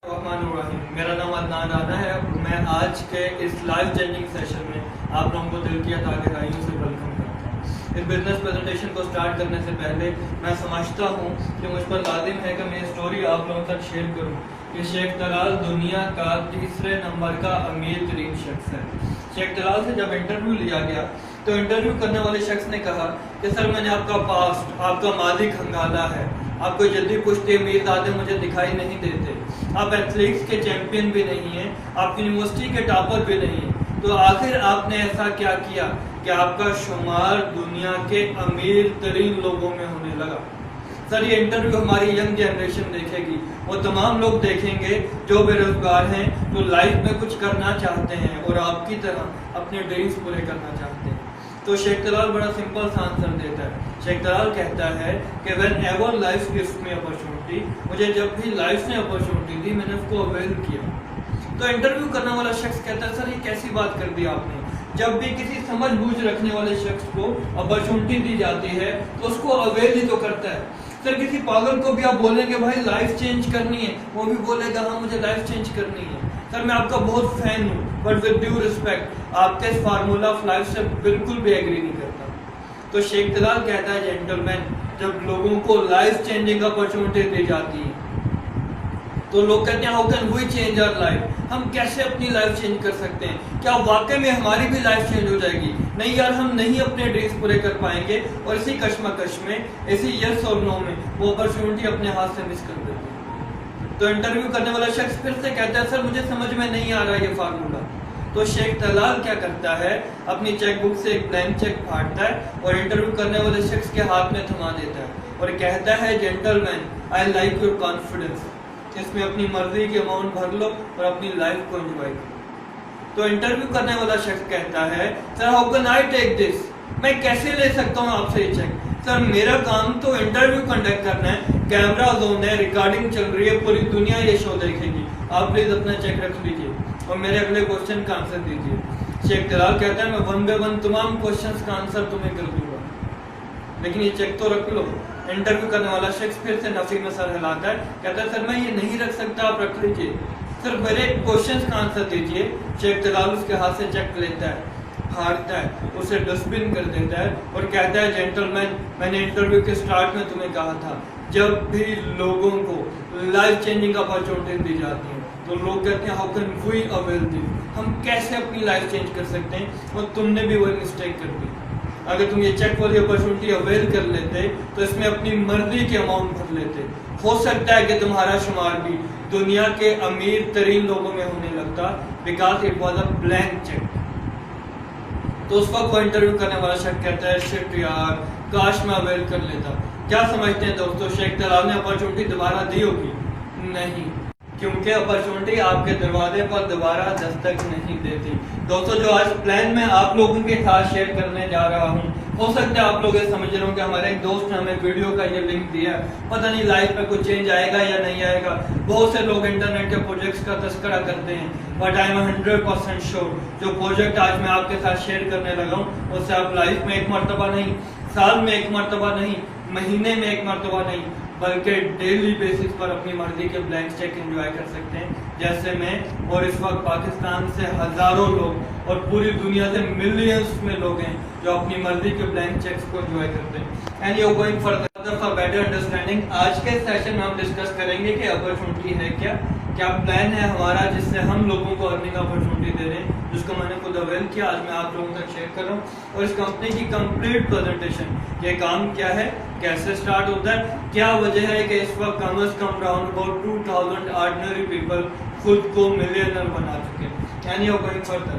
मेरा नाम अदनान राना है। मैं आज के इस लाइफ चेंजिंग सेशन में आप लोगों को दिल की गहराइयों से वेलकम करता हूँ। इस बिजनेस प्रेजेंटेशन को स्टार्ट करने से पहले मैं समझता हूँ कि मुझ पर लाजिम है कि मैं स्टोरी आप लोगों तक शेयर करूँ कि शेख तलाल दुनिया का तीसरे नंबर का अमीर तरीन शख्स है। शेख तलाल से जब इंटरव्यू लिया गया तो इंटरव्यू करने वाले शख्स ने कहा कि सर मैंने आपका पास्ट, आपका मादी खंगाला है, आप कोई जल्दी पुश्ती अमीरजादे मुझे दिखाई नहीं देते, आप एथलेटिक्स के चैंपियन भी नहीं हैं, आप यूनिवर्सिटी के टॉपर भी नहीं हैं, तो आखिर आपने ऐसा क्या किया कि आपका शुमार दुनिया के अमीर तरीन लोगों में होने लगा। सर ये इंटरव्यू हमारी यंग जनरेशन देखेगी, वो तमाम लोग देखेंगे जो बेरोजगार हैं, जो लाइफ में कुछ करना चाहते हैं और आपकी तरह अपने ड्रीम्स पूरे करना चाहते हैं। तो शेख तलाल बड़ा सिंपल सा आंसर देता है। शेख तलाल कहता है कि when ever life gives me opportunity, मुझे जब भी लाइफ ने अपॉर्चुनिटी दी मैंने उसको अवेल किया। तो इंटरव्यू करने वाला शख्स कहता है सर ये कैसी बात कर दी आपने, जब भी किसी समझ बूझ रखने वाले शख्स को अपॉर्चुनिटी दी जाती है तो उसको अवेल ही तो करता है। सर किसी पागल को भी आप बोलेंगे भाई लाइफ चेंज करनी है, वो भी बोलेगा हाँ मुझे लाइफ चेंज करनी है। सर मैं आपका बहुत फैन हूँ बट विद ड्यू रिस्पेक्ट आपके इस फार्मूला ऑफ लाइफ से बिल्कुल भी एग्री नहीं करता। तो शेख तलाल कहता है जेंटलमैन, जब लोगों को लाइफ चेंजिंग अपॉर्चुनिटी दी जाती है तो लोग कहते हैं how can we change our life, हम कैसे अपनी लाइफ चेंज कर सकते हैं, क्या वाकई में हमारी भी लाइफ चेंज हो जाएगी। नहीं यार, हम नहीं अपने ड्रीम्स पूरे कर पाएंगे और इसी कश्मकश में, इसी यस और नो में वो अपॉर्चुनिटी अपने हाथ से मिस कर देते हैं। तो इंटरव्यू करने वाला शख्स फिर से कहता है सर मुझे समझ में नहीं आ रहा ये फार्मूला। तो शेख तलाल क्या करता है, अपनी चेकबुक से एक ब्लैंक चेक फाड़ता है और इंटरव्यू करने वाले शख्स के हाथ में थमा देता है और कहता है gentleman I like your confidence, इसमें अपनी मर्जी के अमाउंट भर लो और अपनी लाइफ को एंजॉय करो। तो इंटरव्यू करने वाला शख्स कहता है sir how can I take this, मैं कैसे ले सकता हूँ आपसे ये चेक। सर मेरा काम तो इंटरव्यू कंडक्ट करना है, कैमरा जोन है, रिकॉर्डिंग चल रही है, पूरी दुनिया ये शो देखेगी, आप प्लीज अपना चेक रख लीजिए और मेरे अगले क्वेश्चन का आंसर दीजिए। शेख तलाल कहता है मैं वन बाय वन तमाम क्वेश्चंस का आंसर तुम्हें कर दूंगा, लेकिन ये चेक तो रख लो। इंटरव्यू करने वाला शख्स फिर से नफी में सर हिलाता है, कहता है सर मैं ये नहीं रख सकता, आप रख लीजिए, सर मेरे क्वेश्चंस का आंसर दीजिए। शेख तलाल उसके हाथ से चेक लेता है, फाड़ता है, उसे डस्टबिन कर देता है और कहता है जेंटलमैन, मैंने इंटरव्यू के स्टार्ट में तुम्हें कहा था जब भी लोगों को लाइफ चेंजिंग अपॉर्चुनिटी दी जाती है तो लोग कहते हैं how can we avail this, हम कैसे अपनी लाइफ चेंज कर सकते हैं, और तुमने भी वही मिस्टेक कर दी। अगर तुम ये चेक वाली अपॉर्चुनिटी अवेल कर लेते तो इसमें अपनी मर्जी के अमाउंट भर लेते, हो सकता है कि तुम्हारा शुमार भी दुनिया के अमीर तरीन लोगों में होने लगता, because it was a blank cheque. तो उस वक्त वो इंटरव्यू करने वाला शख्स कहता है शिट यार, काश मैं अवेल कर लेता। क्या समझते हैं दोस्तों, शेख तलाल ने अपॉर्चुनिटी दोबारा दी होगी? नहीं, क्योंकि अपॉर्चुनिटी आपके दरवाजे पर दोबारा दस्तक नहीं देती। दोस्तों जो आज प्लान में आप लोगों के साथ शेयर करने जा रहा हूँ, हो सकता है आप लोग ये समझ रहे हो कि हमारे एक दोस्त ने हमें वीडियो का ये लिंक दिया, पता नहीं लाइफ में कुछ चेंज आएगा या नहीं आएगा। बहुत से लोग इंटरनेट के प्रोजेक्ट्स का तस्करा करते हैं, बट आई एम 100% श्योर जो प्रोजेक्ट आज मैं आपके साथ शेयर करने लगा हूँ उससे आप लाइफ में एक मरतबा नहीं, साल में एक मरतबा नहीं, महीने में एक मरतबा नहीं, बल्कि डेली बेसिस पर अपनी मर्जी के ब्लैंक चेक एंजॉय कर सकते हैं, जैसे मैं। और इस वक्त पाकिस्तान से हजारों लोग और पूरी दुनिया से मिलियंस में लोग हैं जो अपनी मर्जी के ब्लैंक चेक्स को एंजॉय करते हैं। And you going for better understanding, आज के सेशन में हम डिस्कस करेंगे कि अपॉर्चुनिटी है क्या प्लान है हमारा जिससे हम लोगों को अर्निंग अपॉर्चुनिटी दे रहे हैं, जिसको मैंने खुद अवेल किया, आज मैं आप लोगों तक शेयर कर रहा हूँ। और इस कंपनी की कंप्लीट प्रेजेंटेशन, ये काम क्या है, कैसे स्टार्ट होता है, क्या वजह है कि इस वक्त कम अज कम राउंड अबाउट 2000 ऑर्डिनरी पीपल खुद को मिलियनर बना चुके हैं। यानी गोइंग फर्दर,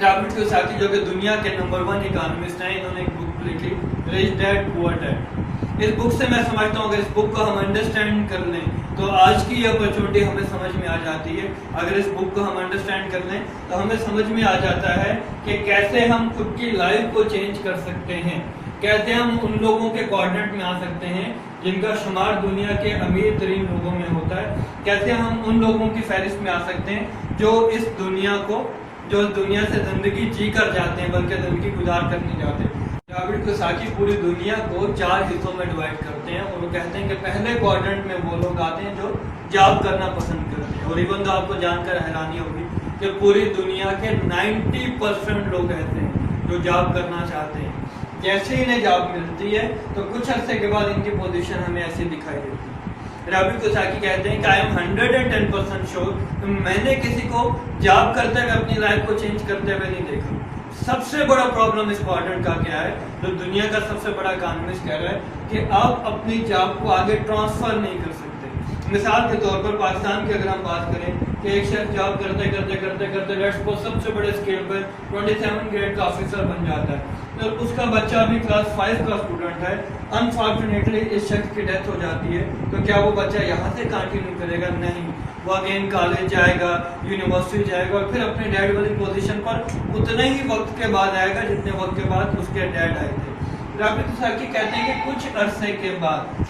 रॉबर्ट कियोसाकी जो कि दुनिया के नंबर 1 इकोनॉमिस्ट हैं, इन्होंने एक बुक लिखी रिच डैड पुअर डैड। इस बुक से मैं समझता हूँ अगर इस बुक को हम अंडरस्टैंड कर लें तो आज की ये अपॉर्चुनिटी हमें समझ में आ जाती है। अगर इस बुक को हम अंडरस्टैंड कर लें तो हमें समझ में आ जाता है कि कैसे हम खुद की लाइफ को चेंज कर सकते हैं, कैसे हम उन लोगों के कोऑर्डिनेट में आ सकते हैं जिनका शुमार दुनिया के अमीर तरीन लोगों में होता है, कैसे हम उन लोगों की फहरिस्त में आ सकते हैं जो इस दुनिया से जिंदगी जी कर जाते हैं बल्कि जिंदगी गुजार कर नहीं जाते। रॉबर्ट कियोसाकी पूरी दुनिया को 4 हिस्सों में डिवाइड करते हैं और वो कहते हैं कि पहले क्वाड्रेंट में वो लोग आते हैं जो जॉब करना पसंद करते हैं। और इवन तो आपको जानकर हैरानी होगी कि पूरी दुनिया के 90% लोग ऐसे हैं जो जॉब करना चाहते हैं। जैसे ही इन्हें जॉब मिलती है तो कुछ अरसे के बाद इनकी पोजीशन हमें ऐसी दिखाई देती है। रॉबर्ट कियोसाकी कहते हैं कि आई एम 110% श्योर मैंने किसी को जॉब करते हुए अपनी लाइफ को चेंज करते हुए नहीं देखा। सबसे बड़ा प्रॉब्लम इस क्वाड्रेंट का क्या है, जो दुनिया का सबसे बड़ा इकोनॉमिस्ट कह रहा है कि आप अपनी जॉब को आगे ट्रांसफर नहीं कर सकते। मिसाल के तौर पर पाकिस्तान की अगर हम बात करें कि एक शख्स जॉब करते करते करते करते लेट्स सपोज सबसे बड़े स्केल पर 27 ग्रेड का ऑफिसर बन जाता है, तो उसका बच्चा अभी क्लास 5 का स्टूडेंट है। अनफॉर्चुनेटली इस शख्स की डेथ हो जाती है, तो क्या वो बच्चा यहाँ से कंटिन्यू करेगा? नहीं, वो अगेन कॉलेज जाएगा, यूनिवर्सिटी जाएगा और फिर अपने डैड वाली पोजीशन पर उतने ही वक्त के बाद आएगा जितने वक्त के बाद उसके डैड आए थे। रॉबर्ट कियोसाकी कहते हैं कि कुछ अरसे के बाद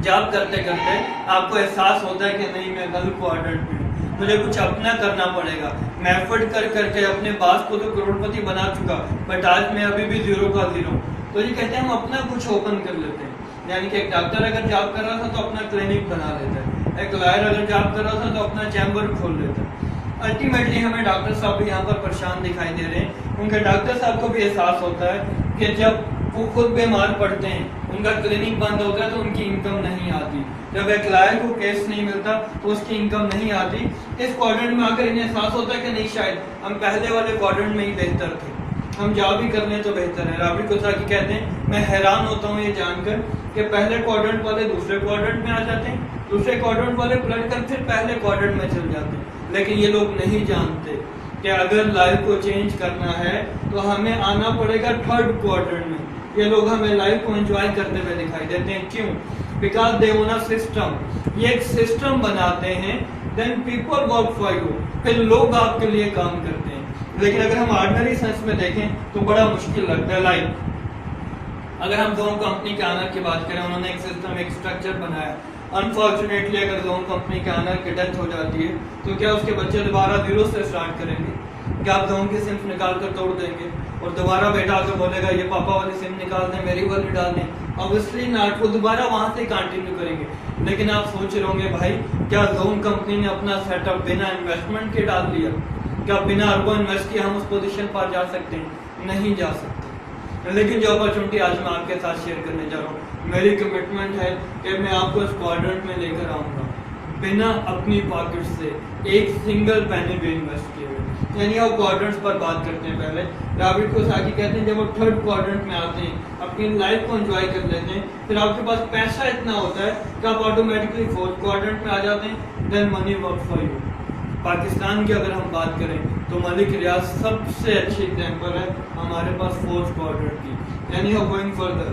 जॉब करते करते आपको एहसास होता है कि नहीं, मैं गलत क्वाड्रेंट में हूँ, मुझे कुछ अपना करना पड़ेगा। मैं एफर्ट कर करके अपने बास को तो करोड़पति बना चुका, बट आज मैं अभी भी 0 का 0। तो ये कहते हैं हम अपना कुछ ओपन कर लेते हैं। यानी कि एक डॉक्टर अगर जॉब कर रहा था तो अपना क्लिनिक बना लेता है, एक लॉयर अगर जॉब कर रहा था तो अपना चैम्बर खोल लेता है। अल्टीमेटली हमें डॉक्टर साहब भी यहाँ पर परेशान दिखाई दे रहे हैं। उनके डॉक्टर साहब को भी एहसास होता है कि जब वो खुद बीमार पड़ते हैं, उनका क्लिनिक बंद होता है तो उनकी इनकम नहीं आती। जब एक लॉयर को केस नहीं मिलता तो उसकी इनकम नहीं आती। इस क्वाड्रेंट में आकर इन्हें एहसास होता है कि नहीं, शायद हम पहले वाले क्वाड्रेंट में ही बेहतर थे, हम जॉब ही कर लें तो बेहतर है। रॉबर्ट कियोसाकी कहते हैं मैं हैरान होता हूँ ये जानकर कि पहले क्वाड्रेंट वाले दूसरे क्वाड्रेंट में आ जाते हैं, दूसरे क्वाड्रेंट वाले पलट कर फिर पहले क्वाड्रेंट में चल जाते हैं। लेकिन ये लोग नहीं जानते कि अगर लाइफ को चेंज करना है तो हमें आना पड़ेगा 3rd क्वाड्रेंट में। ये लोग हमें लाइफ को एंजॉय करते हुए दिखाई देते हैं। क्यों? Because they own a system. ये एक सिस्टम बनाते हैं, then people work for you, फिर लोग आपके लिए काम करते हैं। लेकिन अगर हम ऑर्डिनरी सेंस में देखें तो बड़ा मुश्किल लगता है। लाइक अगर हम दोनों कंपनी के ऑनर की बात करें, उन्होंने एक सिस्टम, एक स्ट्रक्चर बनाया। अनफॉर्चुनेटली अगर दोनों कंपनी के ऑनर की डेथ हो जाती है तो क्या उसके बच्चे दोबारा 0 से स्टार्ट करेंगे? क्या आप दोनों की सिम निकाल कर तोड़ देंगे और दोबारा बेटा आकर बोलेगा ये पापा वाली सिम निकाल दें, मेरी वाली डाल दें? ऑब्वियसली नॉट, वो दोबारा वहां से कंटिन्यू करेंगे। लेकिन आप सोच रहे होंगे भाई, क्या जोन कंपनी ने अपना सेटअप बिना इन्वेस्टमेंट के डाल दिया? क्या बिना अरबों इन्वेस्ट किए हम उस पोजीशन पर जा सकते हैं? नहीं जा सकते। लेकिन जो अपॉर्चुनिटी आज मैं आपके साथ शेयर करने जा रहा हूँ, मेरी कमिटमेंट है कि मैं आपको इस क्वाड्रेंट में लेकर आऊंगा बिना अपनी पॉकेट से एक सिंगल पैनी भी इन्वेस्ट किए हुए। यानी आप क्वाड्रेंट्स पर बात करते हैं। पहले रॉबर्ट कियोसाकी कहते हैं जब आप 3rd क्वाड्रेंट में आते हैं, अपनी लाइफ को एंजॉय कर लेते हैं, फिर आपके पास पैसा इतना होता है कि आप ऑटोमेटिकली 4th क्वाड्रेंट में आ जाते हैं। Then money work for you. Pakistan की अगर हम बात करें तो मलिक रियाज सबसे अच्छी एग्जाम्पल है हमारे पास 4th क्वाड्रेंट की। यानी आप गोइंग फर्दर।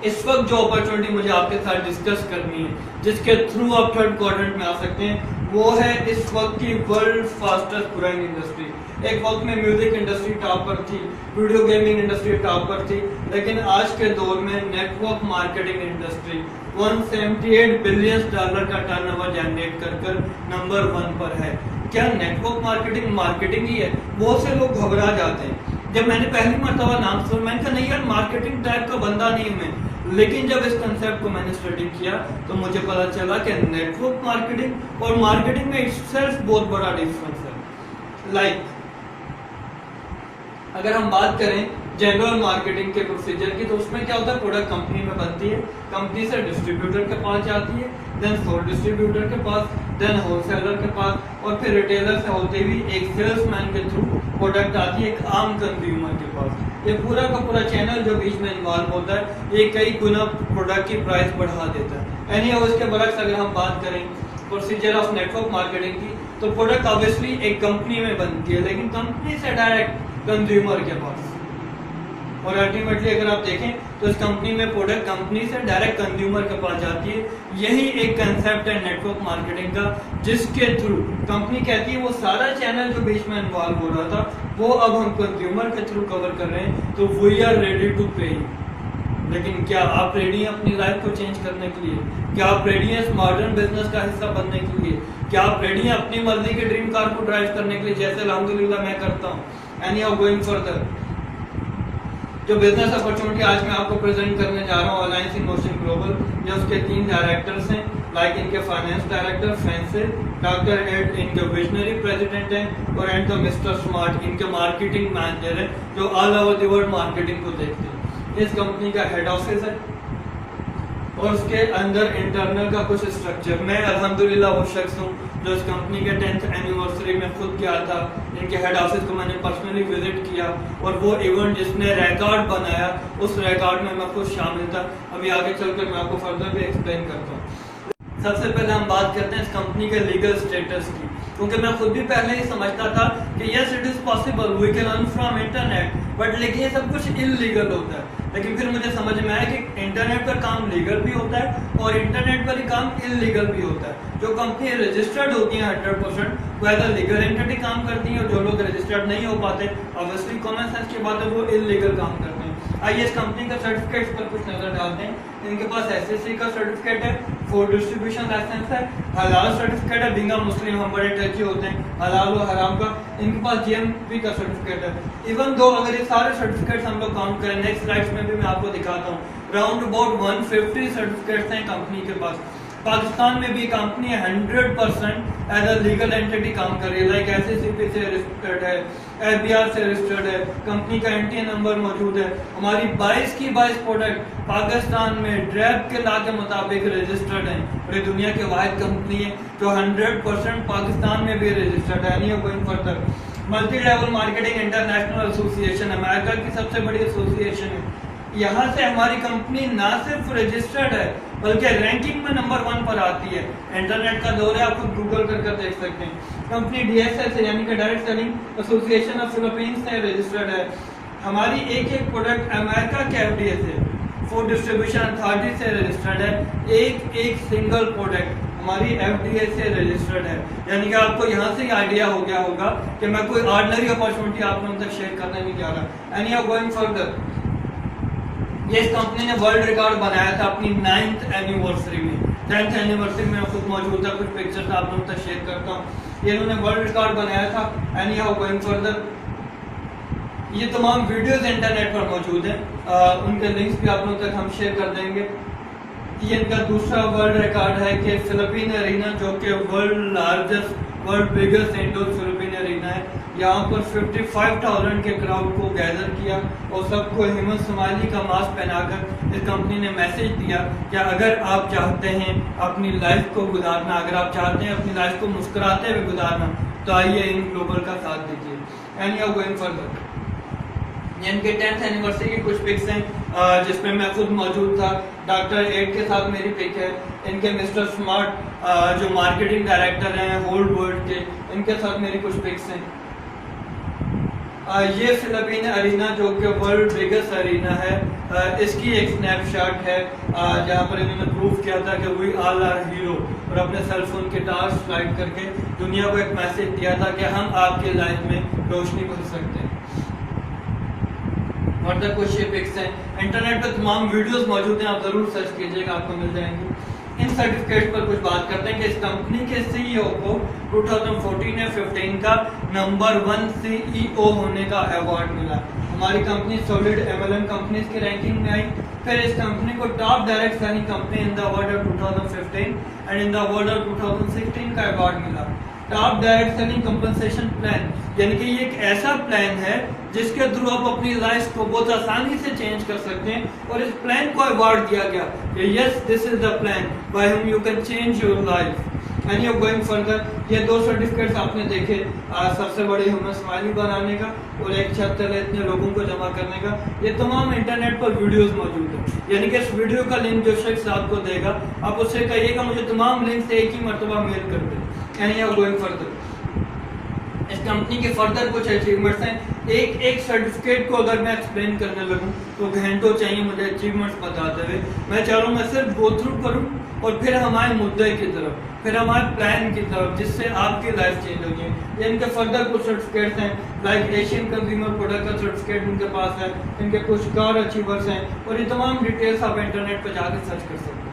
इस वक्त जो अपॉर्चुनिटी मुझे आपके साथ डिस्कस करनी है, जिसके थ्रू आप 3rd क्वाड्रेंट में आ सकते हैं, वो है इस वक्त की वर्ल्ड फास्टेस्ट ग्रोइंग इंडस्ट्री। एक वक्त में म्यूजिक इंडस्ट्री टॉप पर थी, वीडियो गेमिंग इंडस्ट्री टॉप पर थी, लेकिन आज के दौर में नेटवर्क मार्केटिंग इंडस्ट्री $178 बिलियन का टर्नओवर जनरेट कर नंबर 1 पर है। क्या नेटवर्क मार्केटिंग ही है? बहुत से लोग घबरा जाते हैं। जब मैंने पहली मर्तबा नाम सुना, मैंने कहा नहीं यार, मार्केटिंग टाइप का बंदा नहीं हूं मैं। लेकिन जब इस कंसेप्ट को मैंने स्टडी किया तो मुझे पता चला कि नेटवर्क मार्केटिंग और मार्केटिंग में इटसेल्फ बहुत बड़ा डिफरेंस है। लाइक अगर हम बात करें जनरल मार्केटिंग के प्रोसीजर की, तो उसमें क्या होता है, प्रोडक्ट कंपनी में बनती है, कंपनी से डिस्ट्रीब्यूटर के पास जाती है, देन फोर डिस्ट्रीब्यूटर के पास, देन होलसेलर के पास, और फिर रिटेलर से होते हुए एक सेल्समैन के थ्रू प्रोडक्ट आती है एक आम कंज्यूमर के पास। ये पूरा का पूरा चैनल जो बीच में इन्वॉल्व होता है, ये कई गुना प्रोडक्ट की प्राइस बढ़ा देता है। एनी उसके बरक्स अगर हम बात करें प्रोसीजर ऑफ नेटवर्क मार्केटिंग की, तो प्रोडक्ट ऑब्वियसली एक कंपनी में बनती है, लेकिन कंपनी से डायरेक्ट कंज्यूमर के पास, और अल्टीमेटली अगर आप देखें तो इस कंपनी में प्रोडक्ट कंपनी से डायरेक्ट कंज्यूमर के पास जाती है। यही एक कंसेप्ट है नेटवर्क मार्केटिंग का, जिसके थ्रू कंपनी कहती है वो सारा चैनल जो बीच में इन्वॉल्व हो रहा था वो अब हम कंज्यूमर के थ्रू कवर कर रहे हैं, तो वी आर रेडी टू पे। लेकिन क्या आप रेडी हैं अपनी लाइफ को चेंज करने के लिए? क्या आप रेडी हैं इस मॉडर्न बिजनेस का हिस्सा बनने के लिए? क्या आप रेडी हैं अपनी मर्जी के ड्रीम कार को ड्राइव करने के लिए, जैसे अल्हम्दुलिल्लाह मैं करता हूँ? And you are going further. जो बिजनेस अपॉर्चुनिटी आज मैं आपको प्रेजेंट करने जा रहा हूँ अलायंस इन मोशन ग्लोबल, ये उसके 3 डायरेक्टर्स हैं, लाइक इनके finance director Francis, doctor Ed इनके विजनरी प्रेसिडेंट हैं, और एंड द मिस्टर स्मार्ट इनके मार्केटिंग मैनेजर हैं, जो all over the world marketing को देखते हैं। इस कंपनी का हेड ऑफिस है और उसके अंदर इंटरनल का कुछ स्ट्रक्चर। मैं अल्हम्दुलिल्लाह वो शख्स हूँ जो इस कंपनी के 10th एनिवर्सरी में खुद गया था, इनके हेड ऑफिस को मैंने पर्सनली विजिट किया, और वो इवेंट जिसने रिकॉर्ड बनाया उस रिकॉर्ड में मैं खुद शामिल था। अभी आगे चलकर मैं आपको फर्दर भी एक्सप्लेन करता हूँ। सबसे पहले हम बात करते हैं इस कंपनी के लीगल स्टेटस की, क्योंकि मैं खुद भी पहले ही समझता था कि yes it is possible we can earn from internet, but लेकिन ये सब कुछ इलीगल होता है। लेकिन फिर मुझे समझ में आया कि इंटरनेट पर काम लीगल भी होता है और इंटरनेट पर ही काम इलीगल भी होता है। जो कंपनी रजिस्टर्ड होती है 100% वो एज अ लीगल एंटिटी काम करती है, और जो लोग रजिस्टर्ड नहीं हो पाते ऑब्वियसली कॉमन सेंस की बात है वो इलीगल काम करते हैं। आइए इस कंपनी का सर्टिफिकेट्स पर कुछ नजर डालते हैं। इनके पास एसएससी का सर्टिफिकेट है, फूड डिस्ट्रीब्यूशन लाइसेंस है, हलाल सर्टिफिकेट है, बिंगा मुस्लिम हम बड़े टची होते हैं हलाल और हराम का। इनके पास जीएमपी का सर्टिफिकेट है। इवन दो अगर ये सारे सर्टिफिकेट्स हम लोग काउंट करें, नेक्स्ट स्लाइड्स में भी मैं आपको दिखाता हूँ, राउंड अबाउट 150 सर्टिफिकेट्स हैं कंपनी के पास। पाकिस्तान में भी company 100% as a legal entity काम कर रही है, लाइक एसएससीपी से रजिस्टर्ड है, एफबीआर से रजिस्टर्ड है, कंपनी का एनटीए नंबर मौजूद है। हमारी 22 की 22 प्रोडक्ट पाकिस्तान में ड्रैब के लॉ के मुताबिक रजिस्टर्ड है, और ये दुनिया की वाहिद कंपनी है जो 100% पाकिस्तान में भी रजिस्टर्ड है। नहीं going further, multi level marketing international association America की सबसे बड़ी एसोसिएशन है। यहाँ से हमारी कंपनी ना सिर्फ रजिस्टर्ड है बल्कि रैंकिंग में नंबर 1 पर आती है। इंटरनेट का दौर है, आप खुद गूगल कर देख सकते हैं। कंपनी डीएसएस है, यानी कि direct selling association of Philippines से रजिस्टर्ड है। हमारी एक प्रोडक्ट अमेरिका के एफडीए से, फूड डिस्ट्रीब्यूशन अथॉरिटी से रजिस्टर्ड है। एक सिंगल प्रोडक्ट हमारी एफडीए से रजिस्टर्ड है, यानी कि आपको यहाँ से ही आइडिया हो गया होगा कि मैं कोई ऑर्डिनरी अपॉर्चुनिटी आप लोगों तक शेयर करने नहीं जा रहा। And you are going further, ये इस कंपनी ने वर्ल्ड रिकॉर्ड बनाया था अपनी 9th एनिवर्सरी में। 10th एनिवर्सरी में खुद मौजूद था, कुछ पिक्चर्स आप लोगों तक शेयर करता हूँ। ये इन्होंने वर्ल्ड रिकॉर्ड बनाया था। And you are going further, ये तमाम वीडियोस इंटरनेट पर मौजूद हैं, उनके लिंक्स भी आप लोगों तक हम शेयर कर देंगे। ये इनका दूसरा वर्ल्ड रिकॉर्ड है कि फिलिपीन एरिना, जो कि world biggest indoor Philippine arena है, यहाँ पर 55,000 के क्राउड को गैदर किया और सबको हिम्मत समाली का मास्क पहनाकर इस कंपनी ने मैसेज दिया कि अगर आप चाहते हैं अपनी लाइफ को गुजारना, अगर आप चाहते हैं अपनी लाइफ को मुस्कुराते हुए गुजारना, तो आइए इन ग्लोबल का साथ दीजिए। And you are going further, इनके 10th एनिवर्सरी की कुछ पिक्स हैं जिसमें मैं खुद मौजूद था। डॉक्टर एड के साथ मेरी पिक है, इनके मिस्टर स्मार्ट जो मार्केटिंग डायरेक्टर हैं होल वर्ल्ड के, इनके साथ मेरी कुछ पिक्स हैं। ये फिलिपीन एरिना जो कि वर्ल्ड बिगेस्ट एरिना है, इसकी एक स्नैपशॉट है जहाँ पर इन्होंने प्रूव किया था कि वी ऑल आर हीरो, और अपने सेलफोन के टॉर्च स्लाइड करके दुनिया को एक मैसेज दिया था कि हम आपके लाइफ में रोशनी भर सकते हैं। और तक कुछ ये पिक्स हैं, इंटरनेट पे तमाम वीडियोस मौजूद हैं, आप जरूर सर्च कीजिएगा, आपको मिल जाएंगे। इन सर्टिफिकेट पर कुछ बात करते हैं कि इस कंपनी के सीईओ को 2014 या 15 का नंबर 1 सीईओ होने का अवार्ड मिला। हमारी कंपनी सॉलिड एमएलएम कंपनीज की रैंकिंग में आई। फिर इस कंपनी को top direct selling company in the world of 2015 and in the world of 2016 का अवार्ड मिला। Top direct selling compensation plan, यानी कि ये एक ऐसा प्लान है जिसके थ्रू आप अपनी लाइफ को बहुत आसानी से चेंज कर सकते हैं, और इस प्लान को अवार्ड दिया गया कि yes this is the plan by whom you can change your life. And you going further, ये 2 सर्टिफिकेट्स आपने देखे, सबसे बड़ी हिम्मत स्माइली बनाने का और एक छत तले इतने लोगों को जमा करने का। ये तमाम इंटरनेट पर वीडियोस मौजूद है, यानी कि इस वीडियो का लिंक जो शख्स आपको देगा आप उससे कहिएगा मुझे तमाम लिंक से एक ही मरतबा मेल कर दे। एंड यू गोइंग फर्दर, इस कंपनी के फर्दर कुछ अचीवमेंट्स हैं। एक सर्टिफिकेट को अगर मैं एक्सप्लेन करने लगूं तो घंटों चाहिए मुझे अचीवमेंट्स बताते हुए। मैं चाह रहा हूँ मैं सिर्फ गो थ्रू करूँ और फिर हमारे मुद्दे की तरफ, फिर हमारे प्लान की तरफ, जिससे आपकी लाइफ चेंज होगी। ये इनके फर्दर कुछ सर्टिफिकेट्स हैं, लाइक एशियन कंज्यूमर प्रोडक्ट का सर्टिफिकेट इनके पास है, इनके कुछ कार अचीवर्स हैं, और ये तमाम डिटेल्स आप इंटरनेट पर जाकर सर्च कर सकते हैं।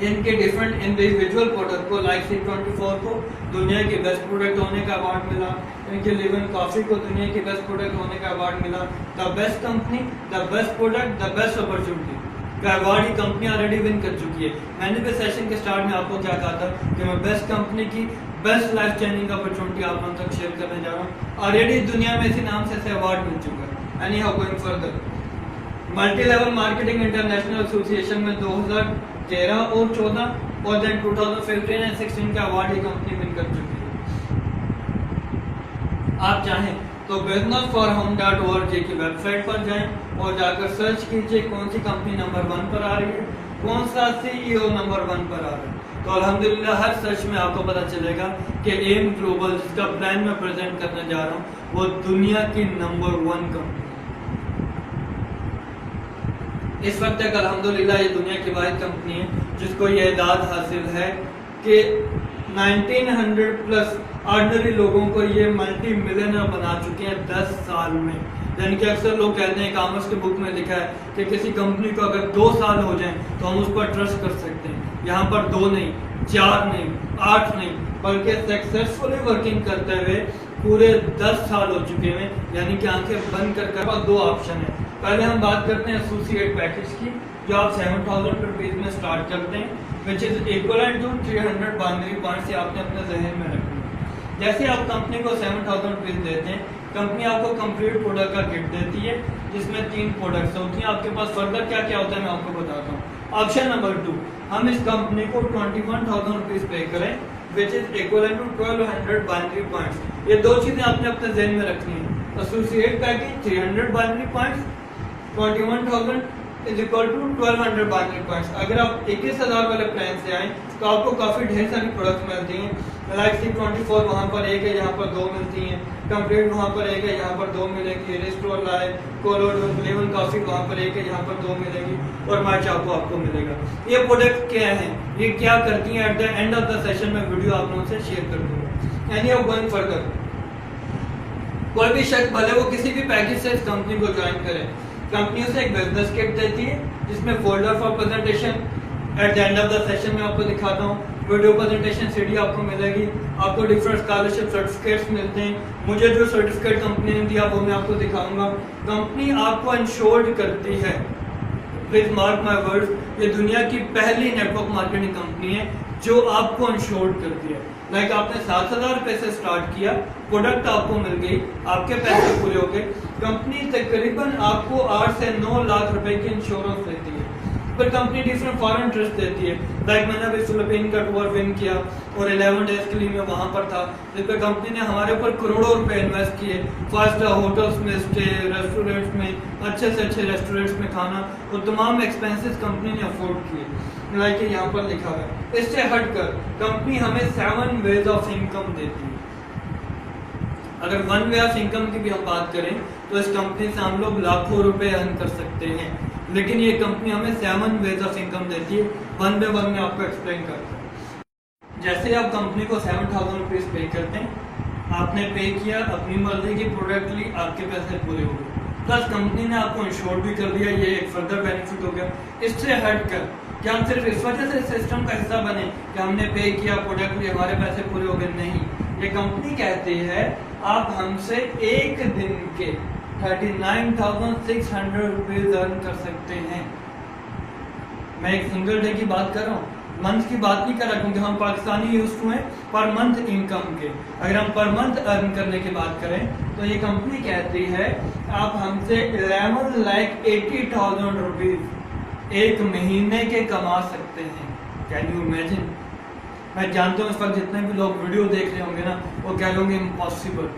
इनके डिफरेंट इंडिविजुअल प्रोडक्ट को लाइक C24 को दुनिया के बेस्ट प्रोडक्ट होने का अवार्ड मिला। इनके लिवन कॉफी को दुनिया की बेस्ट प्रोडक्ट होने का अवार्ड मिला। The best company, the best product, the best opportunity का अवार्ड ही कंपनी ऑलरेडी विन कर चुकी है। मैंने भी सेशन के स्टार्ट में आपको क्या कहा था कि मैं बेस्ट कंपनी की बेस्ट लाइफ चेंजिंग अपॉर्चुनिटी आप लोगों तक शेयर करने जा रहा हूँ। ऑलरेडी दुनिया में इसी नाम से अवार्ड मिल चुका है। Any how going further, multi level marketing international association में 2013 और 14 और देन 2015 एंड 16 का अवार्ड ही कंपनी विन कर चुकी है। आप चाहें तो businessforhome.org की वेबसाइट पर जाएं और जाकर सर्च कीजिए कौन सी कंपनी नंबर 1 पर आ रही है, कौन सा CEO नंबर 1 पर आ रहा है। तो अल्हम्दुलिल्लाह हर सर्च में आपको पता चलेगा कि एम ग्लोबल जिसका प्लान मैं प्रेजेंट करने जा रहा हूँ वो दुनिया की नंबर 1 कंपनी। इस वक्त तक अल्हम्दुलिल्लाह ये दुनिया की वाहिद कंपनी है जिसको ये एजाज़ हासिल है कि 1900 प्लस ऑर्डिनरी लोगों को ये मल्टी मिलियनर बना चुके हैं 10 साल में। यानी कि अक्सर लोग कहते हैं, कॉमर्स के बुक में लिखा है कि किसी कंपनी को अगर 2 साल हो जाएं तो हम उस पर ट्रस्ट कर सकते हैं। यहाँ पर 2 नहीं, 4 नहीं, 8 नहीं, बल्कि सक्सेसफुली वर्किंग करते हुए पूरे 10 साल हो चुके हैं। यानी कि आंखें बंद कर 2 ऑप्शन है। पहले हम बात करते हैं एसोसिएट पैकेज की, जो आप 7,000 रुपीज में स्टार्ट करते हैं, which is equivalent to 300 binary points. आपने अपने जहन में रखना। जैसे आप कंपनी को 7,000 रुपीज देते हैं, कंपनी आपको कंप्लीट प्रोडक्ट का किट देती है जिसमें 3 प्रोडक्ट्स होती हैं। आपके पास फर्दर क्या क्या होता है मैं आपको बताता हूँ। ऑप्शन नंबर 2, हम इस कंपनी को 21,000 रुपीज पे करें, which is equivalent to 1200 binary points. ये 2 चीजें आपने अपने जहन में रखनी है। Associate package 300 binary points, 21,000 is equal to 1200 binary points. अगर आप 21,000 वाले प्लान से आए तो आपको काफी ढेर सारी प्रोडक्ट्स मिलती हैं। लाइक C24 वहाँ पर एक है, यहाँ पर 2 मिलती हैं। कंप्लीट वहाँ पर एक है, यहाँ पर 2 मिलेगी। रिस्टोर लाइव, कोलोड, लेवन कॉफी वहाँ पर एक है, यहाँ पर 2 मिलेगी। और माय चाको आपको मिलेगा। ये प्रोडक्ट क्या है, ये क्या करती है, eight the end of the session में वीडियो आप लोगों से शेयर कर दूंगा। एनी हाउ गोइंग फर्दर, कोई भी शख्स भले वो किसी भी पैकेज से इस कंपनी को ज्वाइन करे, कंपनी उसे एक बिजनेस किट देती है जिसमें folder for presentation, eight the end of the session में आपको दिखाता हूँ, वीडियो प्रेजेंटेशन सीडी आपको मिलेगी। आपको डिफरेंट स्कॉलरशिप सर्टिफिकेट्स मिलते हैं। मुझे जो सर्टिफिकेट कंपनी ने दिया वो मैं आपको दिखाऊंगा। कंपनी आपको इंश्योर्ड करती है, प्लीज मार्क माय वर्ड्स, ये दुनिया की पहली नेटवर्क मार्केटिंग कंपनी है जो आपको इंश्योर्ड करती है। लाइक आपने 7,000 रुपए से स्टार्ट किया, प्रोडक्ट आपको मिल गई, आपके पैसे पूरे हो गए, कंपनी तकरीबन आपको 8 से 9 लाख रुपए की इंश्योरेंस देती है। पर कंपनी डिफरेंट फॉरेन ट्रस्ट देती है। लाइक मैंने अभी फिलिपीन का टूर विन किया और 11 डेज के लिए मैं वहाँ पर था, जिस पर कंपनी ने हमारे ऊपर करोड़ों रुपए इन्वेस्ट किए। 5 स्टार होटल्स में स्टे, रेस्टोरेंट्स में, अच्छे से अच्छे रेस्टोरेंट्स में खाना और तमाम एक्सपेंसेस कंपनी ने अफोर्ड किए। लाइक यहाँ पर लिखा हुआ है। इससे हटकर कंपनी हमें 7 वेज ऑफ इनकम देती है। अगर 1 वे ऑफ इनकम की भी हम बात करें तो इस कंपनी से हम लोग लाखों रुपए अर्न कर सकते हैं, लेकिन ये कंपनी हमें 7 वेज ऑफ इनकम देती है। 1 बाय 1 में आपको एक्सप्लेन करता हूँ। जैसे आप कंपनी को 7,000 रुपीज पे करते हैं, आपने पे किया, अपनी मर्जी की प्रोडक्ट ली, आपके पैसे पूरे हो गए, प्लस कंपनी ने आपको इंश्योर भी कर दिया। ये एक फर्दर बेनिफिट हो गया। इससे हटकर क्या हम सिर्फ इस वजह से सिस्टम का हिस्सा बने कि हमने पे किया, प्रोडक्ट लिए, हमारे पैसे पूरे हो गए? नहीं, ये कंपनी कहती है आप हमसे एक दिन के 39,600 रुपीज अर्न कर सकते हैं। मैं एक सिंगल डे की बात कर रहा हूँ, मंथ की बात नहीं कर रहा, क्योंकि हम पाकिस्तानी यूज टू हैं पर मंथ इनकम के। अगर हम पर मंथ अर्न करने की बात करें तो ये कंपनी कहती है आप हमसे 11,80,000 रुपीज एक महीने के कमा सकते हैं। Can you imagine? मैं जानता हूँ इस वक्त जितने भी लोग वीडियो देख रहे होंगे ना, वो कह लोगे impossible,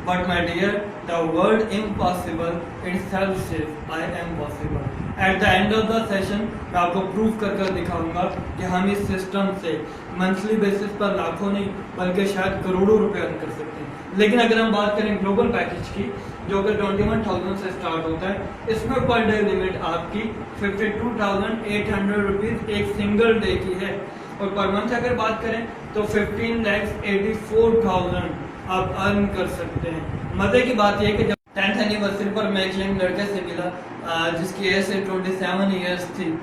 but my dear, the word impossible itself says I am possible. At the end of the session मैं आपको प्रूव कर दिखाऊंगा कि हम इस सिस्टम से मंथली बेसिस पर लाखों नहीं बल्कि शायद करोड़ों रुपए अर्न कर सकते हैं। लेकिन अगर हम बात करें ग्लोबल पैकेज की, जो कि 21,000 से स्टार्ट होता है, इसमें पर डे लिमिट आपकी 52,800 रुपीज एक सिंगल डे की है। और पर मंथ अगर बात करें तो 15,84,000 आप अर्न कर सकते हैं। मजे की बात यह कि जब 10th एनिवर्सरी पर मैं एक यंग लड़के से मिला जिसकी एज 27 ईयर्स थी,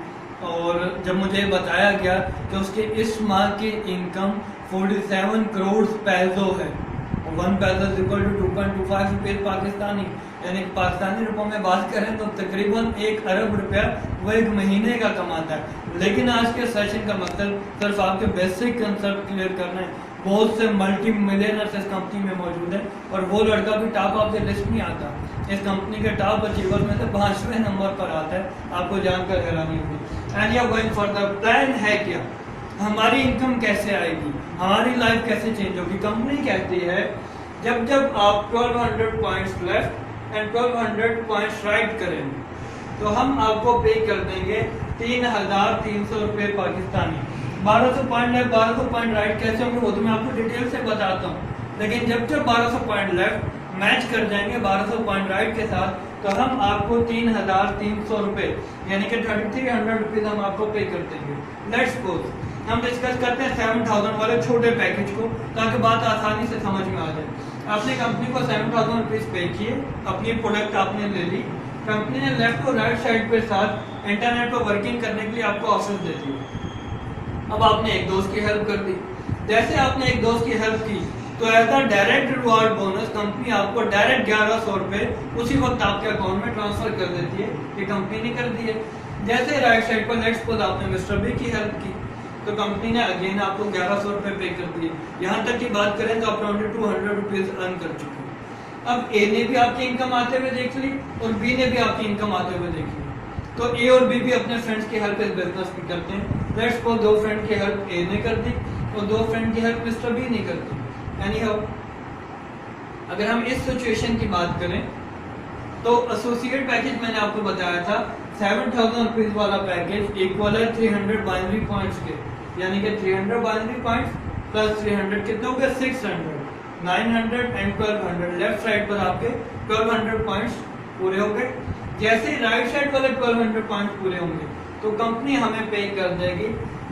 और जब मुझे बताया गया कि उसकी इस माह की इनकम 47 करोड़ पैसों है, 1 पैसा is equal to 2.25 rupees Pakistani, यानी पाकिस्तानी रुपयों में बात करें तो तकरीबन 1 अरब रुपया वो एक महीने का कमाता है। लेकिन आज के सेशन का मकसद सिर्फ आपके बेसिक कंसेप्ट क्लियर करना है। बहुत से मल्टी मिलियनर्स इस कंपनी में मौजूद है और वो लड़का भी टॉप ऑफ द लिस्ट नहीं आता। इस कंपनी के टॉप अचीवर में से 5वें नंबर पर आता है, आपको जानकर हैरानी होगी। And you going for the plan है क्या, हमारी इनकम कैसे आएगी, हमारी लाइफ कैसे चेंज होगी। कंपनी कहती है जब जब आप 1200 points left and 1200 points right करेंगे तो हम आपको पे कर देंगे 3,300 रुपये Pakistani. 1200 point left 1200 point right कैसे होंगे वो तो मैं आपको डिटेल से बताता हूँ, लेकिन जब जब 1200 पॉइंट लेफ्ट मैच कर जाएंगे 1200 पॉइंट राइट के साथ तो हम आपको 3,300 रुपये यानी कि 3,300 रुपीज हम आपको पे कर देंगे। लेट्स सपोज हम डिस्कस करते हैं 7,000 वाले छोटे पैकेज को ताकि बात आसानी से समझ में आ जाए। आपने कंपनी को 7,000 रुपीज पे किए, अपनी प्रोडक्ट आपने ले ली, कंपनी ने लेफ्ट और राइट साइड पे साथ इंटरनेट पर वर्किंग करने के लिए आपको ऑफर दे दिया। अब आपने एक दोस्त की हेल्प कर दी, जैसे आपने एक दोस्त की हेल्प की तो as a direct reward bonus company आपको डायरेक्ट 1100 रुपये उसी वक्त आपके अकाउंट में ट्रांसफर कर देती है। ये कंपनी ने कर दी है। जैसे राइट साइड पर लेट्स सपोज आपने मिस्टर बी की हेल्प की तो कंपनी ने अगेन आपको 1100 रुपये पे कर दिए। यहाँ तक की बात करें तो आप 200 रुपीज अर्न कर चुके हैं। अब ए ने भी आपकी इनकम आते हुए देख ली और बी ने भी आपकी इनकम आते हुए देख ली, तो ए और बी भी अपने फ्रेंड्स की हेल्प इस बिजनेस में करते हैं। लेट्स सपोज 2 फ्रेंड की हेल्प ए ने कर दी और 2 फ्रेंड की हेल्प मिस्टर बी ने कर दी। यानी अगर हम इस सिचुएशन की बात करें तो एसोसिएट पैकेज मैंने आपको बताया था 7,000 रुपीज वाला पैकेज इक्वल है 300 बाइनरी पॉइंट्स के, यानी कि 300 बाइनरी पॉइंट्स प्लस 300 कितने हो गए 600, 900 एंड 1200। लेफ्ट साइड पर आपके 1200 पॉइंट्स पूरे हो गए। जैसे ही राइट साइड वाले 1200 पॉइंट्स पूरे होंगे तो कंपनी हमें पे कर देगी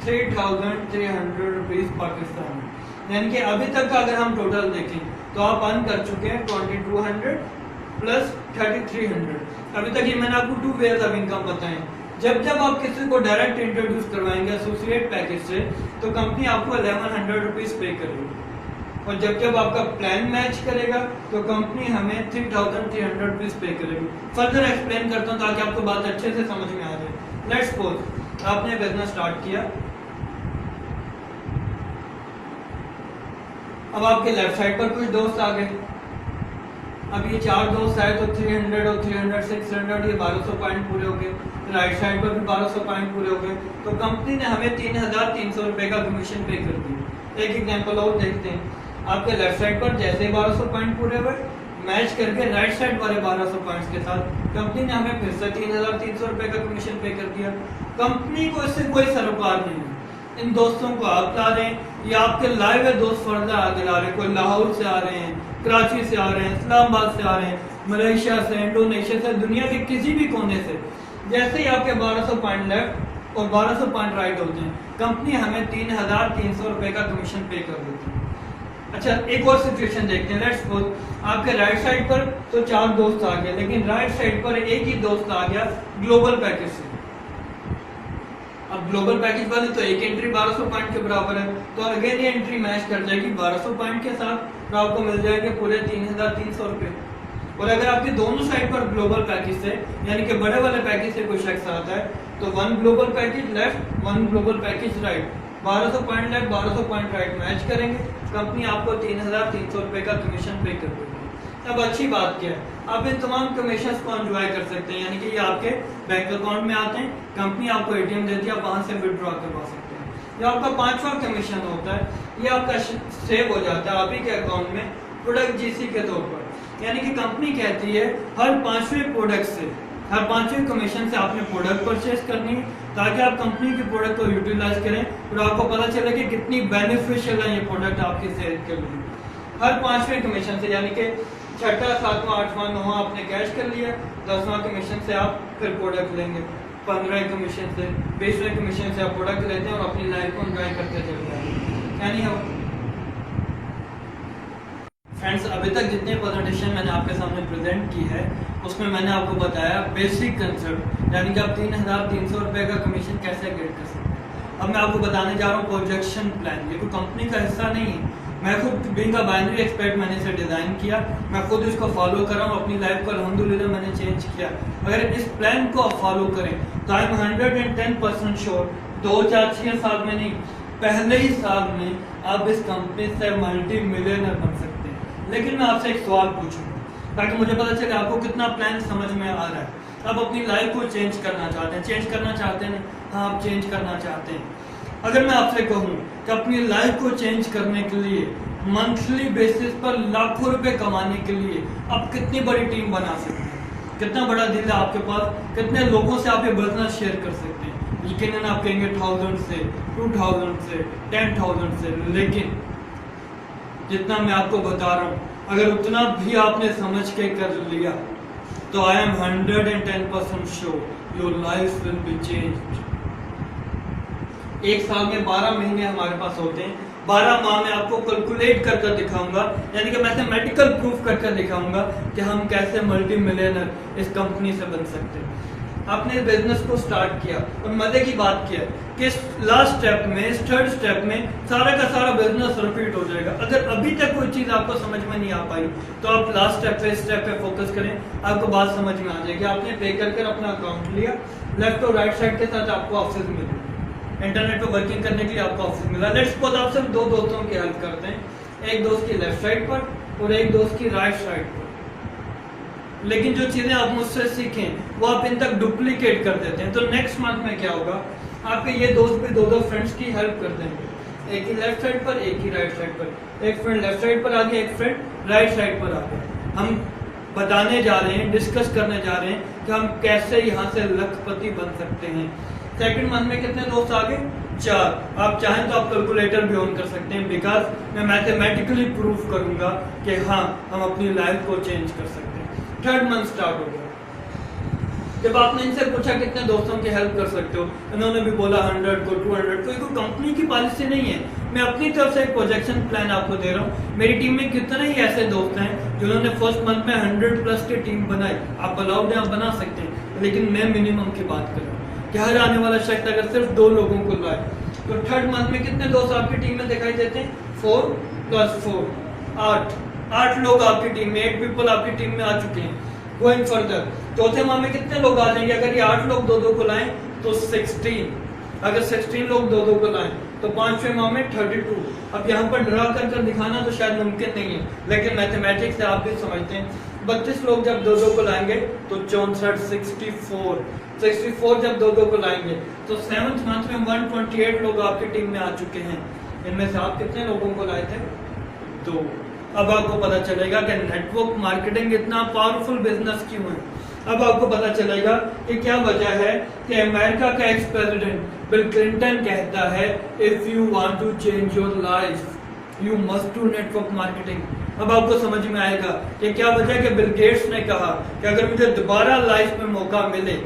3,300 रुपीज पाकिस्तान। यानी कि अभी तक का अगर हम टोटल देखें तो आप अर्न कर चुके हैं 2200 प्लस 3300। अभी तक ये मैंने आपको 2 वेज ऑफ इनकम बताए। जब जब आप किसी को डायरेक्ट इंट्रोड्यूस करवाएंगे एसोसिएट पैकेज से तो कंपनी आपको 1100 रुपीज पे करेगी और जब जब आपका प्लान मैच करेगा तो कंपनी हमें 3,300 रुपीज पे करेगी। फर्दर एक्सप्लेन करता हूँ ताकि आपको बात अच्छे से समझ में आ जाए। लेट्स सपोज आपने बिजनेस स्टार्ट किया, अब आपके लेफ्ट साइड पर कुछ दोस्त आ गए। अब ये 4 दोस्त आए तो 300 और 300 600 ये 1200 पॉइंट पूरे हो गए। राइट साइड पर भी 1200 पॉइंट पूरे हो गए तो कंपनी ने हमें 3,300 रुपए का कमीशन पे कर दिया। एक एग्जांपल और देखते हैं। आपके लेफ्ट साइड पर जैसे 1200 पॉइंट पूरे हुए मैच करके राइट साइड वाले 1200 पॉइंट्स के साथ कंपनी ने हमें फिर से 3,300 रुपए का कमीशन पे कर दिया। कंपनी को इससे कोई सरोकार नहीं है। इन दोस्तों को आप ला रहे हैं या आपके लाइव दोस्त फर्दर आगे ला रहे हैं, कोई लाहौर से आ रहे हैं, कराची से आ रहे हैं, इस्लामाबाद से आ रहे हैं, मलेशिया से, इंडोनेशिया से, दुनिया के किसी भी कोने से। जैसे ही आपके 1200 पॉइंट लेफ्ट और 1200 पॉइंट राइट होते हैं कंपनी हमें 3,300 रुपए का कमीशन पे कर देती है। अच्छा एक और सिचुएशन देखते हैं। लेट्स सपोज आपके राइट साइड पर तो 4 दोस्त आ गए लेकिन राइट साइड पर एक ही दोस्त आ गया ग्लोबल पैकेज से। अब ग्लोबल पैकेज वाले तो एक एंट्री 1200 पॉइंट के बराबर है तो अगेन ये एंट्री मैच कर जाएगी 1200 पॉइंट के साथ तो आपको मिल जाएंगे पूरे 3,300 रुपए। और अगर आपके दोनों साइड पर ग्लोबल पैकेज से यानी कि बड़े वाले पैकेज से कोई शख्स आता है तो 1 global package left 1 global package right 1200 point left 1200 point right match करेंगे कंपनी आपको 3,300 रुपए का कमीशन पे कर देगी। अब अच्छी बात क्या है, आप इन तमाम कमीशन को एंजॉय कर सकते हैं यानी कि ये आपके बैंक अकाउंट में आते हैं, कंपनी आपको एटीएम देती है, आप वहां से विड्रॉ करवा सकते हैं। जो आपका 5वां कमीशन होता है ये आपका सेव हो जाता है आप ही के अकाउंट में प्रोडक्ट जीसी के तौर पर। यानी कि कंपनी कहती है हर 5वें प्रोडक्ट से हर 5वें कमीशन से आपने प्रोडक्ट परचेज करनी है ताकि आप कंपनी की प्रोडक्ट को यूटिलाइज करें और आपको पता चले कि कितनी बेनिफिशियल है ये प्रोडक्ट आपकी सेहत के लिए। हर 5वें कमीशन से यानी कि 6वां 7वां 8वां 9वां आपने कैश कर लिया, 10वां कमीशन से आप फिर प्रोडक्ट लेंगे, 15वें कमीशन से 20वें कमीशन से आप प्रोडक्ट लेते हैं और अपनी लाइफ को एंजॉय करते चलते हैं। यानी हम फ्रेंड्स अभी तक जितने प्रेजेंटेशन मैंने आपके सामने प्रेजेंट की है उसमें मैंने आपको बताया बेसिक कंसेप्ट यानी कि आप 3,300 रुपए का कमीशन कैसे गेट कर सकते हैं। अब मैं आपको बताने जा रहा हूँ प्रोजेक्शन प्लान। ये कोई कंपनी का हिस्सा नहीं है, मैं खुद बीइंग अ बाइनरी एक्सपर्ट मैंने इसे डिज़ाइन किया, मैं खुद इसको फॉलो कर रहा हूँ, अपनी लाइफ को अल्हम्दुलिल्लाह मैंने चेंज किया। अगर इस प्लान को आप फॉलो करें तो आई एम 110% श्योर 2-4-6 साल में नहीं, पहले ही साल में आप इस कंपनी से मल्टी मिलियनर बन सकते हैं। लेकिन मैं आपसे एक सवाल पूछूंगा ताकि मुझे पता चले आपको कितना प्लान समझ में आ रहा है। आप अपनी लाइफ को चेंज करना चाहते हैं, चेंज करना चाहते हैं? हाँ, आप चेंज करना चाहते हैं। अगर मैं आपसे कहूँ कि अपनी लाइफ को चेंज करने के लिए मंथली बेसिस पर लाखों रुपए कमाने के लिए आप कितनी बड़ी टीम बना सकते हैं, कितना बड़ा दिल है आपके पास, कितने लोगों से आप ये बिजनेस शेयर कर सकते हैं? यकीनन आप कहेंगे 1000 से, 2000 से, 10,000 से, लेकिन जितना मैं आपको बता रहा हूँ अगर उतना भी आपने समझ के कर लिया तो I am 110% sure your life will be changed. एक साल में 12 महीने हमारे पास होते हैं, 12 माह में आपको कैलकुलेट कर कर दिखाऊंगा, यानी कि मैथमेटिकल प्रूफ कर कर दिखाऊंगा कि हम कैसे मल्टी मिलियनर इस कंपनी से बन सकते हैं। आपने बिजनेस को स्टार्ट किया और मजे की बात किया कि लास्ट स्टेप में, इस थर्ड स्टेप में सारा का सारा बिजनेस रिपीट हो जाएगा। अगर अभी तक कोई चीज आपको समझ में नहीं आ पाई तो आप लास्ट स्टेप पे, स्टेप पे फोकस करें, आपको बात समझ में आ जाएगी। आपने पे कर कर अपना अकाउंट लिया, लेफ्ट और राइट साइड के साथ आपको ऑप्शन मिले, इंटरनेट पे वर्किंग करने के लिए आपको ऑप्शन मिला। लेट्स सपोज आप सिर्फ 2 दोस्तों की हेल्प करते हैं, एक दोस्त की लेफ्ट साइड पर और एक दोस्त की राइट साइड पर, लेकिन जो चीजें आप मुझसे सीखें वो आप इन तक डुप्लीकेट कर देते हैं। तो नेक्स्ट मंथ में क्या होगा, आपके ये दोस्त भी 2-2 फ्रेंड्स की हेल्प कर देंगे, एक ही लेफ्ट साइड पर, एक ही राइट साइड पर। एक फ्रेंड लेफ्ट साइड पर आ गया, एक फ्रेंड राइट साइड पर आ गया। हम बताने जा रहे हैं, डिस्कस करने जा रहे हैं कि हम कैसे यहाँ से लखपति बन सकते हैं। सेकंड मंथ में कितने दोस्त आ गए? 4। आप चाहें तो आप कैलकुलेटर भी ऑन कर सकते हैं, बिकॉज मैं मैथमेटिकली प्रूफ करूंगा कि हाँ हम अपनी लाइफ को चेंज कर सकते हैं। थर्ड मंथ स्टार्ट हो गया। जब आपने इनसे पूछा कितने दोस्तों की हेल्प कर सकते हो, इन्होंने भी बोला 100 को, 200 को। कोई कंपनी की पॉलिसी नहीं है, मैं अपनी तरफ से एक प्रोजेक्शन प्लान आपको दे रहा हूँ। मेरी टीम में कितने ही ऐसे दोस्त हैं जिन्होंने फर्स्ट मंथ में 100+ की टीम बनाई। आप अलाउड है, आप बना सकते हैं, लेकिन मैं मिनिमम की बात कर रहा हूँ कि हर आने वाला शख्स अगर सिर्फ 2 लोगों को लाए तो थर्ड मंथ में कितने दोस्त आपकी टीम में दिखाई देते हैं? 4 + 4 8 लोग आपकी टीम में, 8 पीपल आपकी टीम में आ चुके हैं। गोइंग फर्दर चौथे माह में कितने लोग आ जाएंगे? अगर ये 8 लोग 2-2 को लाएं तो 16, अगर 16 लोग 2-2 को लाएं तो 5वें माह में 32। अब यहाँ पर ड्रा कर दिखाना तो शायद मुमकिन नहीं है, लेकिन मैथमेटिक्स से आप भी समझते हैं। 32 लोग जब 2-2 को लाएंगे तो 64, 64 जब 2-2 को लाएंगे तो 7th मंथ में 128 लोग आपकी टीम में आ चुके हैं। इनमें से आप कितने लोगों को लाए थे? 2। अब आपको पता चलेगा कि नेटवर्क मार्केटिंग इतना पावरफुल बिजनेस क्यों है। अब आपको पता चलेगा कि क्या वजह है कि अमेरिका का एक्स प्रेसिडेंट बिल क्लिंटन कहता है if you want to change your life you must do network marketing. अब आपको समझ में आएगा कि क्या वजह कि बिल गेट्स ने कहा कि अगर मुझे दोबारा लाइफ में मौका मिले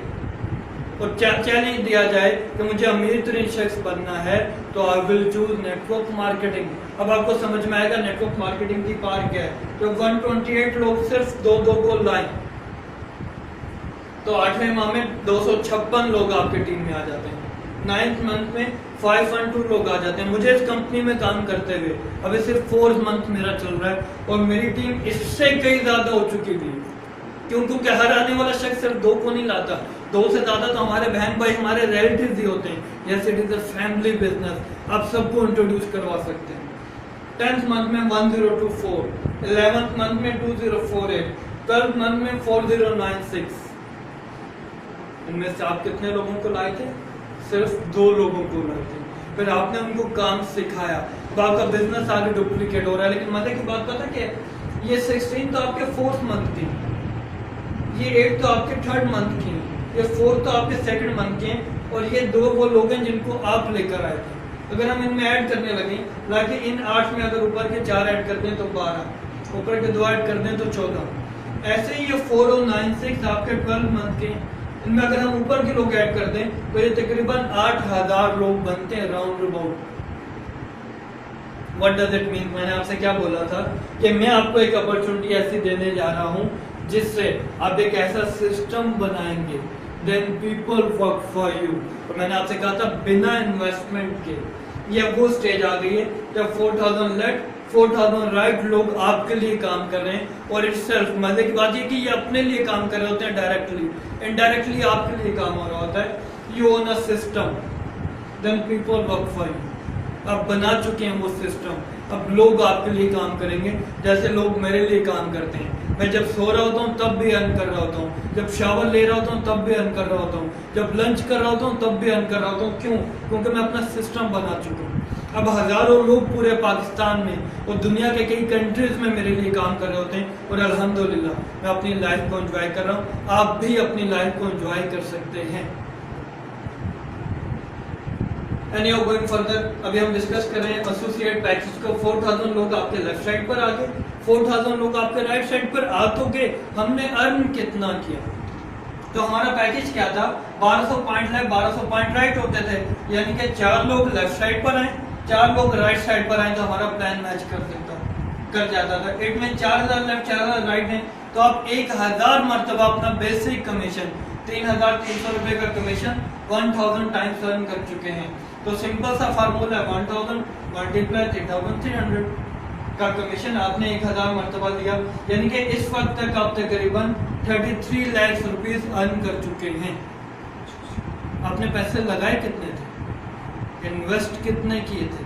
और चैलेंज दिया जाए कि मुझे अमीर तरीन शख्स बनना है तो I will choose network marketing. अब आपको समझ में आएगा नेटवर्क मार्केटिंग की पार क्या है। तो 128 लोग सिर्फ 2-2 को लाएं तो 8वें माह में 256 लोग आपकी टीम में आ जाते हैं। 9th मंथ में 512 लोग आ जाते हैं। मुझे इस कंपनी में काम करते हुए अभी सिर्फ 4th मंथ मेरा चल रहा है और मेरी टीम इससे कई ज्यादा हो चुकी थी। क्योंकि हर आने वाला शख्स सिर्फ 2 को नहीं लाता, 2 से ज्यादा तो हमारे बहन भाई, हमारे रिलेटिव ही होते हैं। Yes, it is a family business, आप सबको इंट्रोड्यूस करवा सकते हैं। 10th मंथ में 1024, 11th मंथ में 2048, 12th मंथ में 4096। इनमें से आप कितने लोगों को लाए थे? सिर्फ 2 लोगों को लाए थे। फिर आपने उनको काम सिखाया तो आपका बिजनेस आगे डुप्लीकेट हो रहा है। लेकिन मजे की बात पता क्या है, ये 16 तो आपके 4th मंथ की, ये 8 तो आपके 3rd मंथ की, ये 4 तो आपके 2nd मंथ के, और ये 2 वो लोग हैं जिनको आप लेकर आए थे। अगर हम इनमें ऐड करने लगे, लाके इन 8 में अगर ऊपर के 4 ऐड कर दें तो 12, ऊपर के 2 ऐड कर दें तो 14, ऐसे ही ये 4 और 9, 6 आपके 12 मंथ के। इनमें अगर हम ऊपर के लोग ऐड कर दें तो ये तकरीबन 8000 लोग बनते हैं round about. What does it mean? मैंने आपसे क्या बोला था कि मैं आपको एक अपॉर्चुनिटी ऐसी देने जा रहा हूं जिससे आप एक ऐसा सिस्टम बनाएंगे then people work for you. और मैंने आपसे कहा था बिना इन्वेस्टमेंट के। ये वो स्टेज आ गई है जब 4000 लेट 4000 राइट लोग आपके लिए काम कर रहे हैं। और इटसेल्फ मजे की बात ये कि ये अपने लिए काम कर रहे होते हैं डायरेक्टली, इनडायरेक्टली आपके लिए काम हो रहा होता है। You own a system, then people work for you. आप बना चुके हैं वो सिस्टम, अब लोग आपके लिए काम करेंगे जैसे लोग मेरे लिए काम करते हैं। मैं जब सो रहा होता हूँ तब भी अर्न कर रहा होता हूँ, जब शावर ले रहा होता हूँ तब भी अर्न कर रहा होता हूँ, जब लंच कर रहा होता हूँ तब भी अर्न कर रहा होता हूँ। क्यों? क्योंकि मैं अपना सिस्टम बना चुका हूँ। अब हजारों लोग पूरे पाकिस्तान में और दुनिया के कई कंट्रीज में मेरे लिए काम कर रहे होते हैं और अल्हम्दुलिल्लाह मैं अपनी लाइफ को एंजॉय कर रहा हूँ। आप भी अपनी लाइफ को एंजॉय कर सकते हैं। Anyhow, going further, अभी हम डिस्कस कर रहे हैं एसोसिएट पैकेज को। 4000 लोग आपके लेफ्ट साइड पर आ गए, 4000 लोग आपके राइट साइड पर आ तो गए। हमने अर्न कितना किया? तो हमारा पैकेज क्या था? 1200 पॉइंट लेफ्ट, 1200 पॉइंट राइट होते थे। यानी कि 4 लोग लेफ्ट साइड पर आए, 4 लोग राइट साइड पर आए तो हमारा प्लान मैच कर जाता था। इट में 4000 लेफ्ट 4000 राइट है तो आप 1000 मरतबा अपना बेसिक कमीशन 3300 रुपए का कमीशन 1000 टाइम्स अर्न कर चुके हैं। तो सिंपल सा फार्मूला है 1000 मल्टीप्लाई 3300 का कमीशन आपने 1000 मरतबा दिया। यानी कि इस वक्त तक आप तकरीबन 33 लाख रुपीस अर्न कर चुके हैं। आपने पैसे लगाए कितने थे? इन्वेस्ट कितने किए थे?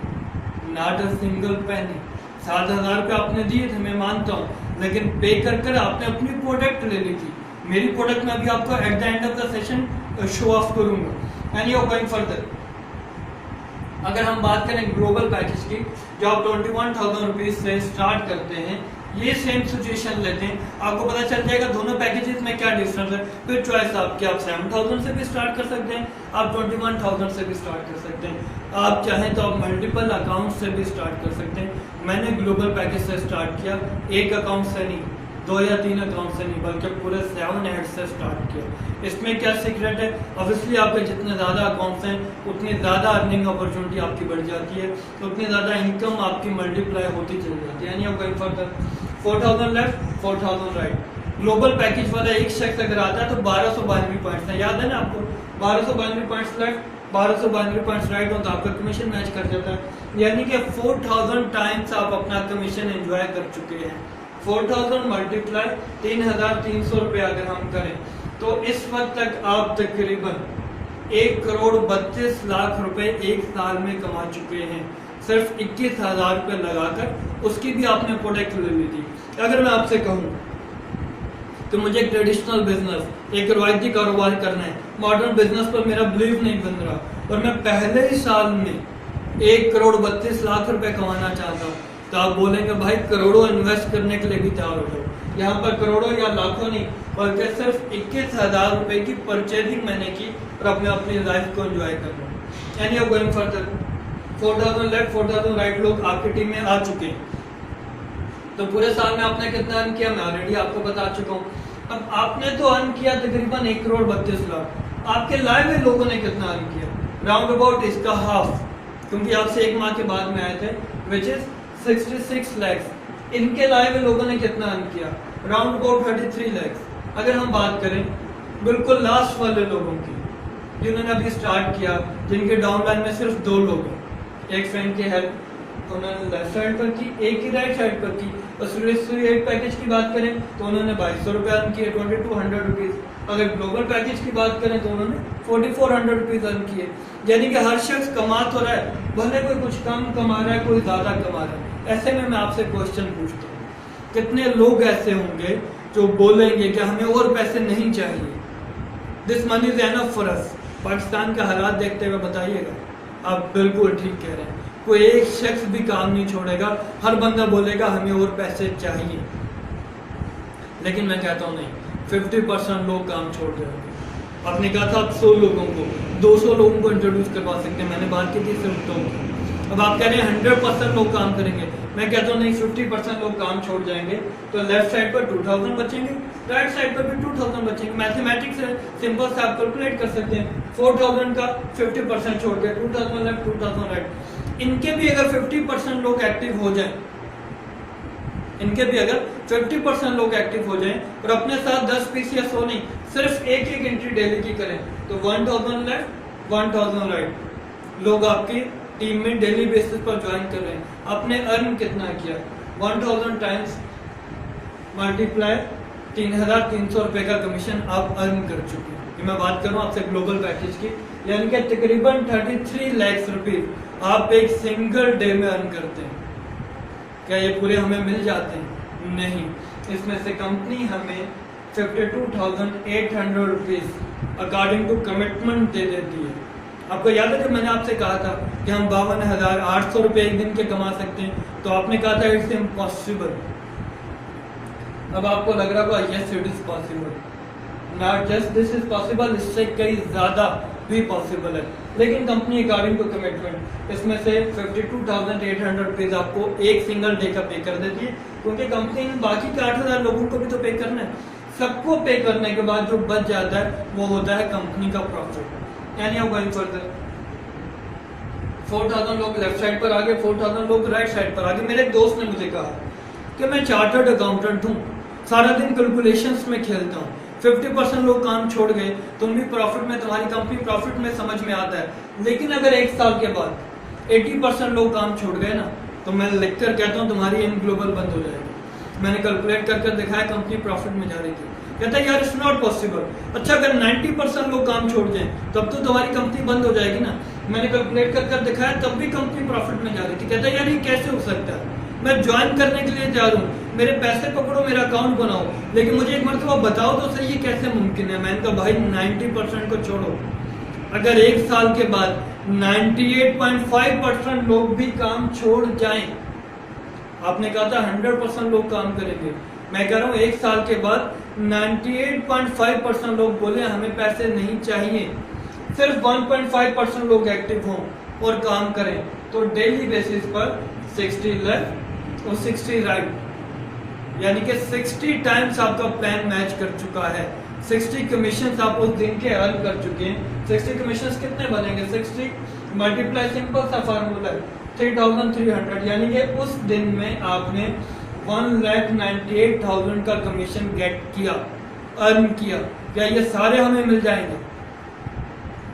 Not a single penny. 7000 रुपये आपने दिए थे, मैं मानता हूँ, लेकिन पे कर आपने अपनी प्रोडक्ट ले ली थी। मेरी प्रोडक्ट में अभी आपको eight the end of the session show off करूंगा। एंड यू गोइंग फर्दर, अगर हम बात करें ग्लोबल पैकेज की जो आप 21,000 रुपीज से स्टार्ट करते हैं, ये सेम सिचुएशन लेते हैं, आपको पता चल जाएगा दोनों पैकेजेस में क्या डिफरेंस है। फिर चॉइस आपकी, आप 7,000 से भी स्टार्ट कर सकते हैं, आप 21,000 से भी स्टार्ट कर सकते हैं। आप चाहें तो आप मल्टीपल अकाउंट से भी स्टार्ट कर सकते हैं। मैंने ग्लोबल पैकेज से स्टार्ट किया, एक अकाउंट से नहीं, 2 या 3 अकाउंट से नहीं, बल्कि पूरे 7 एड से स्टार्ट किया। इसमें क्या सीक्रेट है? ऑब्वियसली आपके जितने ज़्यादा अकाउंट्स हैं उतनी ज़्यादा अर्निंग अपॉर्चुनिटी आपकी बढ़ जाती है, उतनी ज़्यादा इनकम आपकी मल्टीप्लाई होती चली जाती है। यानी आप going further 4000 left 4000 right. Global package वाला एक शख्स अगर आता है तो 1292 पॉइंट्स है, याद है ना आपको? 1292 पॉइंट्स लेफ्ट 1292 पॉइंट्स राइट हो तो आपका कमीशन मैच कर जाता है। यानी कि 4000 टाइम्स आप अपना कमीशन एंजॉय कर चुके हैं। 4000 मल्टीप्लाई 3300 रुपये अगर हम करें तो इस वक्त तक आप तकरीबन 1,32,00,000 रुपए एक साल में कमा चुके हैं, सिर्फ 21,000 रुपये लगाकर। उसकी भी आपने प्रोडक्ट ले ली थी। अगर मैं आपसे कहूँ कि मुझे एक ट्रेडिशनल बिजनेस, एक रवायती कारोबार करना है, मॉडर्न बिजनेस पर मेरा बिलीव नहीं बन रहा और मैं पहले ही साल में 1,32,00,000 रुपए कमाना चाहता हूँ, तो आप बोलेंगे भाई करोड़ों इन्वेस्ट करने के लिए भी तैयार हो जाओ। यहाँ पर करोड़ों या लाखों नहीं, बल्कि सिर्फ 21,000 रुपए की परचेजिंग मैंने की और अपनी लाइफ को एंजॉय कर रहा हूँ। And you going further 4000 left 4000 right लोग आपकी टीम में आ चुके हैं। तो पूरे साल में आपने कितना अर्न किया मैं ऑलरेडी आपको बता चुका हूँ। अब आपने तो अर्न किया तकरीबन 1,32,00,000। आपके लाइव में लोगों ने कितना अर्न किया? राउंड अबाउट इसका हाफ, क्योंकि आपसे 1 माह के बाद में आए थे, विच इज 66 लाख। इनके लाइव लोगों ने कितना अर्न किया? Round about 33 lakh. अगर हम बात करें बिल्कुल लास्ट वाले लोगों की जिन्होंने अभी स्टार्ट किया, जिनके डाउनलाइन में सिर्फ 2 लोग हैं, एक फ्रेंड की हेल्प उन्होंने लेफ्ट साइड पर की, एक ही राइट साइड पर की। एसोसिएट पैकेज की बात करें तो उन्होंने 2200 रुपये अर्न किए, 2200 रुपीज़। अगर ग्लोबल पैकेज की बात करें तो उन्होंने 4400 रुपीज़ अर्न किए। यानी कि हर शख्स कमा तो रहा है, भले कोई कुछ कम कमा रहा है, कोई ज़्यादा कमा रहा है। ऐसे में मैं आपसे क्वेश्चन पूछता हूँ, कितने लोग ऐसे होंगे जो बोलेंगे कि हमें और पैसे नहीं चाहिए, this money is enough for us? Pakistan के हालात देखते हुए बताइएगा। आप बिल्कुल ठीक कह रहे हैं, कोई एक शख्स भी काम नहीं छोड़ेगा, हर बंदा बोलेगा हमें और पैसे चाहिए। लेकिन मैं कहता हूँ नहीं, 50% लोग काम छोड़ जाएंगे। आपने कहा था आप 100 लोगों को 200 लोगों को इंट्रोड्यूस करवा सकते हैं, मैंने बात की थी सिर्फ 2। अब आप कह रहे हैं 100% लोग काम करेंगे, मैं कहता हूँ नहीं, 50% लोग काम छोड़ जाएंगे। तो लेफ्ट साइड पर 2000 बचेंगे, राइट साइड पर भी 2000 बचेंगे। मैथमेटिक्स है, सिंपल से आप कैलकुलेट कर सकते हैं। 4000 का 50% छोड़ के 2000 लेफ्ट 2000 राइट। इनके भी अगर 50% लोग एक्टिव हो जाएं, इनके भी अगर 50% लोग एक्टिव हो जाएं और अपने साथ 10 पीस या 100 नहीं, सिर्फ एक एंट्री डेली की करें तो 1000 लेफ्ट 1000 राइट लोग आपकी टीम में डेली बेसिस पर ज्वाइन कर रहे हैं, आपने अर्न कितना किया? 1000 टाइम्स मल्टीप्लाई 3300 रुपए का कमीशन आप अर्न कर चुके हैं। मैं बात करूं आपसे ग्लोबल पैकेज की, यानी कि तकरीबन 33 लाख रुपीज आप एक सिंगल डे में अर्न करते हैं। क्या ये पूरे हमें मिल जाते हैं? नहीं, इसमें से कंपनी हमें 52,800 रुपीज अकॉर्डिंग टू कमिटमेंट दे देती है। आपको याद है जब मैंने आपसे कहा था कि हम 52,800 रुपए एक दिन के कमा सकते हैं, तो आपने कहा था इट्स इम्पॉसिबल। अब आपको लग रहा होगा yes it is possible, not just this is possible, इससे कई ज्यादा भी पॉसिबल है। लेकिन कंपनी अकॉर्डिंग टू कमिटमेंट इसमें से 52,800 रुपीज आपको एक सिंगल डे का पे कर देती है, क्योंकि कंपनी ने बाकी के 8,000 लोगों को भी तो पे करना है। सबको पे करने के बाद जो बच जाता है वो होता है कंपनी का प्रॉफिट। यानी आप गोइंग फर्दर 4,000 लोग लेफ्ट साइड पर आ गए, 4,000 लोग राइट साइड पर आ गए। मेरे एक दोस्त ने मुझे कहा कि मैं चार्टर्ड अकाउंटेंट हूँ, सारा दिन कैलकुलेशंस में खेलता हूँ, 50% लोग काम छोड़ गए, तुम भी प्रॉफिट में, तुम्हारी कंपनी प्रॉफिट में समझ में आता है। लेकिन अगर एक साल के बाद 80% लोग काम छोड़ गए ना, तो मैं लिख कर कहता हूँ तुम्हारी इन ग्लोबल बंद हो जाएगी। मैंने कैलकुलेट कर दिखाया, कंपनी प्रॉफिट में जा रही थी। कहता है यार इट्स नॉट पॉसिबल। अच्छा अगर 90% लोग काम छोड़ जाएं तब तो तुम्हारी कंपनी बंद हो जाएगी ना। मैंने कैलकुलेट कर दिखाया, तब भी कंपनी प्रॉफिट में जा रही थी। कहता है यार ये कैसे हो सकता है? मैं ज्वाइन करने के लिए जा रहा हूँ, मेरे पैसे पकड़ो, मेरा अकाउंट बनाओ, लेकिन मुझे एक मरतबा बताओ तो सही ये कैसे मुमकिन है। मैंने कहा भाई 90% को छोड़ो, अगर एक साल के बाद 98.5% लोग भी काम छोड़ जाएं, आपने कहा था 100% लोग काम करेंगे, मैं कह रहा हूं एक साल के बाद 98.5% लोग बोले हमें पैसे नहीं चाहिए, सिर्फ 1.5% लोग एक्टिव हों और काम करें, तो डेली बेसिस पर 60 लेफ्ट और 60 राइट, यानी कि 60 टाइम्स आपका प्लान मैच कर चुका है। 60 कमीशन आप उस दिन के अर्न कर चुके हैं। 60 कमीशन कितने बनेंगे? 60 मल्टीप्लाई, सिंपल सा फार्मूला है 3,300, यानी कि उस दिन में आपने 1,98,000 का कमीशन गेट किया, अर्न किया। क्या ये सारे हमें मिल जाएंगे?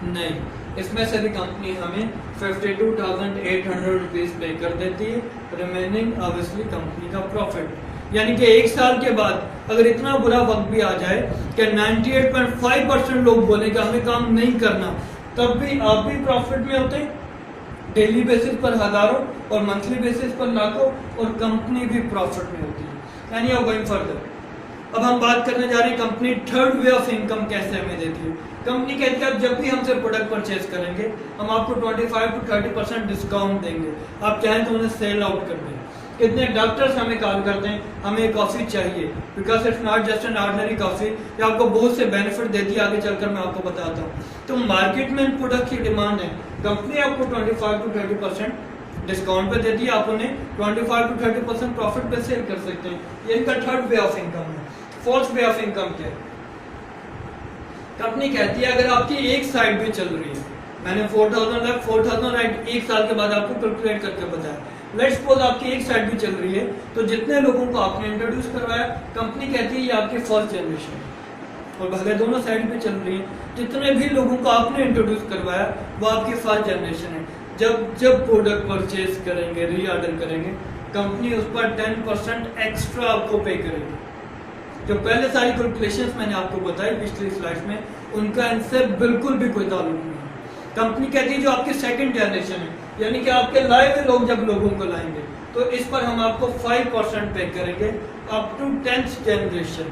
नहीं, इसमें से भी कंपनी हमें 52,800 रुपीज पे कर देती है, रिमेनिंग ऑब्वियसली कंपनी का प्रॉफिट। यानी कि एक साल के बाद अगर इतना बुरा वक्त भी आ जाए कि 98.5% लोग बोले कि हमें काम नहीं करना, तब भी आप भी प्रॉफिट में होते हैं, डेली बेसिस पर हजारों और मंथली बेसिस पर लाखों, और कंपनी भी प्रॉफिट में होती है। यानी अब गोइंग फर्दर, अब हम बात करने जा रहे हैं company third way of income कैसे हमें देती है। कंपनी कहती है आप जब भी हमसे प्रोडक्ट परचेज करेंगे हम आपको 25 to 30% डिस्काउंट देंगे, आप चाहें तो उन्हें सेल आउट कर दें। कितने डॉक्टर्स हमें कॉल करते हैं हमें कॉफी चाहिए, because it's not just an ordinary coffee, ये आपको बहुत से बेनिफिट देती है, आगे चलकर मैं आपको बताता हूँ। तो मार्केट में इन प्रोडक्ट की डिमांड है, कंपनी आपको 25 to 30% डिस्काउंट पे देती है, आप उन्हें 25 to 30% प्रॉफिट पे सेल कर सकते हैं। ये इनका थर्ड वे ऑफ इनकम है। फोर्थ वे ऑफ इनकम क्या है? कंपनी कहती है अगर आपकी एक साइड भी चल रही है, मैंने 4,000 लेफ्ट 4,000 राइट एक साल के बाद आपको कैलकुलेट करके बताया, लेट्स सपोज आपकी एक साइड भी चल रही है, तो जितने लोगों को आपने इंट्रोड्यूस करवाया, कंपनी कहती है ये आपकी फर्स्ट जनरेशन है, और भले दोनों साइड पे चल रही है, जितने भी लोगों को आपने इंट्रोड्यूस करवाया वो आपकी फर्स्ट जनरेशन है। जब प्रोडक्ट परचेज करेंगे, रीऑर्डर करेंगे, कंपनी उस पर 10% एक्स्ट्रा आपको पे करेगी। जो पहले सारी कैलकुलेशंस मैंने आपको बताई पिछली स्लाइड में, उनका इनसे बिल्कुल भी कोई ताल्लुक नहीं है। कंपनी कहती है जो आपकी सेकंड जनरेशन है, यानी कि आपके लाए हुए लोग जब लोगों को लाएंगे, तो इस पर हम आपको 5% पे करेंगे अप टू 10th जनरेशन,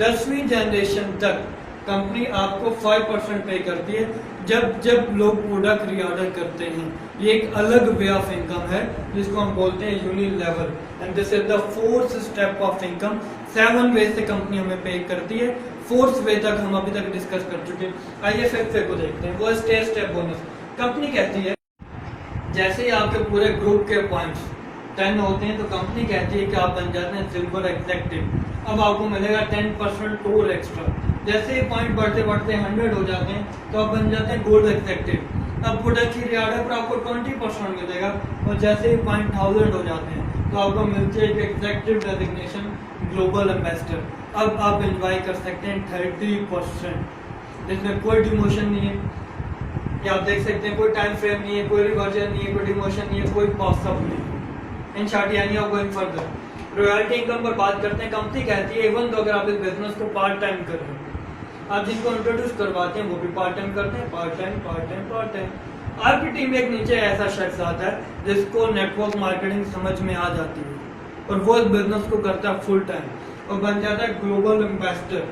10वीं जनरेशन तक कंपनी आपको 5% पे करती है जब लोग प्रोडक्ट रीऑर्डर करते हैं। ये एक अलग वे ऑफ इनकम है जिसको हम बोलते हैं unilevel, and this is the fourth step of income. 7 way से कंपनी हमें पे करती है, 4th वे तक हम अभी तक डिस्कस कर चुके हैं। आइए 5th वे को देखते हैं, वो स्टेप बोनस। कंपनी कहती है जैसे ही आपके पूरे ग्रुप के पॉइंट्स 10 होते हैं, तो कंपनी कहती है कि आप बन जाते हैं सिल्वर एग्जेक्टिव, अब आपको मिलेगा 10% और एक्स्ट्रा। जैसे ही पॉइंट बढ़ते बढ़ते 100 हो जाते हैं, तो आप बन जाते हैं गोल्ड एग्जेक्टिव, अब प्रोडक्ट की रिऑर्डर पर आपको 20% मिलेगा, और जैसे ही पॉइंट 1000 हो जाते हैं, तो आपको मिलती है एक एग्जेक्टिव डेजिग्नेशन ग्लोबल एम्बेसडर। अब आप एंजॉय कर सकते हैं 30%, जिसमें कोई डिमोशन नहीं है, ये आप देख सकते हैं, कोई टाइम फ्रेम नहीं है, कोई रिवर्जन नहीं है, कोई डिमोशन नहीं है, कोई पॉसिबल नहीं है। इन शॉर्ट यानी आप गोइंग फर्दर रॉयल्टी इनकम पर बात करते हैं। कंपनी कहती है इवन तो अगर आप इस बिजनेस को पार्ट टाइम कर रहे हैं, आप जिनको इंट्रोड्यूस करवाते हैं वो भी पार्ट टाइम करते हैं, पार्ट टाइम। आपकी टीम में एक नीचे ऐसा शख्स आता है जिसको नेटवर्क मार्केटिंग समझ में आ जाती है और वो इस बिजनेस को करता है फुल टाइम और बन जाता है ग्लोबल इन्वेस्टर।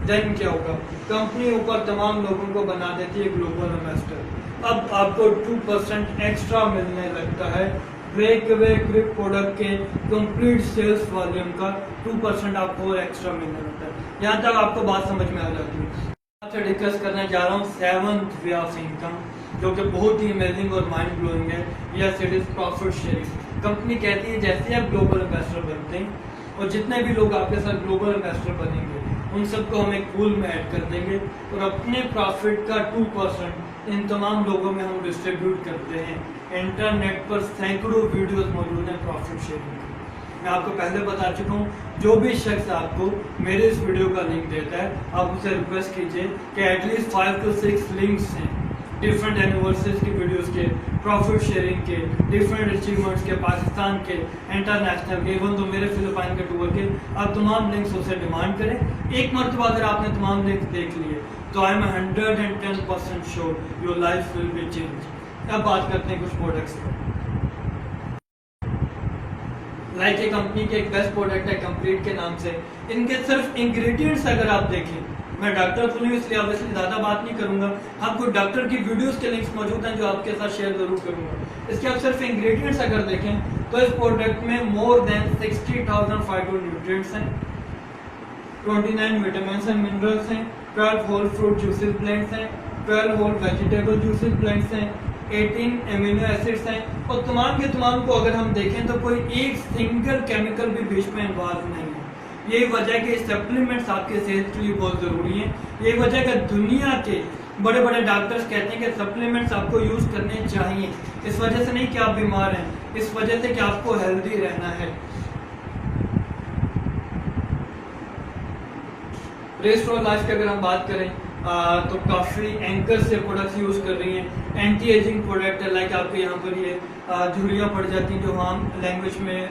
देन क्या होगा, कंपनी ऊपर तमाम लोगों को बना देती है ग्लोबल इन्वेस्टर। अब आपको 2% एक्स्ट्रा मिलने लगता है ब्रेक अवे ग्रिप प्रोडक्ट के कंप्लीट सेल्स वॉल्यूम का 2% आपको और एक्स्ट्रा मिलने लगता है। यहाँ तक आपको बात समझ में आ जाती है। आपसे डिस्कस करने जा रहा हूँ 7th वे ऑफ इनकम, जो कि बहुत ही अमेजिंग और माइंड ब्लोइंग है। Yes, it is profit sharing. Company कहती है जैसे आप ग्लोबल इन्वेस्टर बनते हैं और जितने भी लोग आपके साथ ग्लोबल इन्वेस्टर बनेंगे उन सबको हम एक पूल में ऐड कर देंगे और अपने प्रॉफिट का 2% इन तमाम लोगों में हम डिस्ट्रीब्यूट करते हैं। इंटरनेट पर सैकड़ों वीडियोस मौजूद हैं प्रॉफिट शेयरिंग की। मैं आपको पहले बता चुका हूँ, जो भी शख्स आपको मेरे इस वीडियो का लिंक देता है आप उसे रिक्वेस्ट कीजिए कि एटलीस्ट 5 to 6 लिंक्स हैं डिफरेंट एनिवर्सरीज की वीडियोस के, प्रॉफिट शेयरिंग के, डिफरेंट अचीवमेंट्स के, पाकिस्तान के, इंटरनेशनल के, इवन तो मेरे फिलिपाइन के टूर के, आप तमाम लिंक्स उसे डिमांड करें। एक मरतबा अगर आपने तमाम लिंक्स देख लिए तो I am 110% sure your life will be change. अब बात करते हैं कुछ प्रोडक्ट्स पर। लाइक ये कंपनी के एक बेस्ट प्रोडक्ट है कंप्लीट के नाम से। इनके सिर्फ इंग्रेडिएंट्स अगर आप देखें, मैं डॉक्टर तो नहीं इसलिए ऑब्वियसली ज़्यादा बात नहीं करूंगा, हाँ कुछ डॉक्टर की वीडियोस के लिंक्स मौजूद हैं जो आपके साथ शेयर जरूर करूंगा। इसके आप सिर्फ इंग्रेडिएंट्स अगर देखें तो इस प्रोडक्ट में मोर देन 60,000 फाइटोन्यूट्रिएंट्स हैं, 29 विटामिन्स एंड मिनरल्स हैं, 12 होल फ्रूट जूसेस ब्लेंड्स हैं, 12 होल वेजिटेबल जूसेस ब्लेंड्स हैं, 18 एमिनो एसिड्स हैं और तमाम के तमाम को अगर हम देखें तो कोई एक सिंगल केमिकल भी बीच में इन्वॉल्व नहीं है। यही वजह है कि सप्लीमेंट्स आपके सेहत के लिए बहुत ज़रूरी हैं। यही वजह है कि दुनिया के बड़े बड़े डॉक्टर्स कहते हैं कि सप्लीमेंट्स आपको यूज़ करने चाहिए। इस वजह से नहीं कि आप बीमार हैं, इस वजह से कि आपको हेल्दी रहना है। रेस्टोरेंट लाइफ की अगर हम बात करें तो काफ़ी एंकर से प्रोडक्ट्स यूज़ कर रही हैं। एंटी एजिंग प्रोडक्ट है, लाइक आपके यहाँ पर ये झुर्रियाँ पड़ जाती हैं जो हम लैंग्वेज में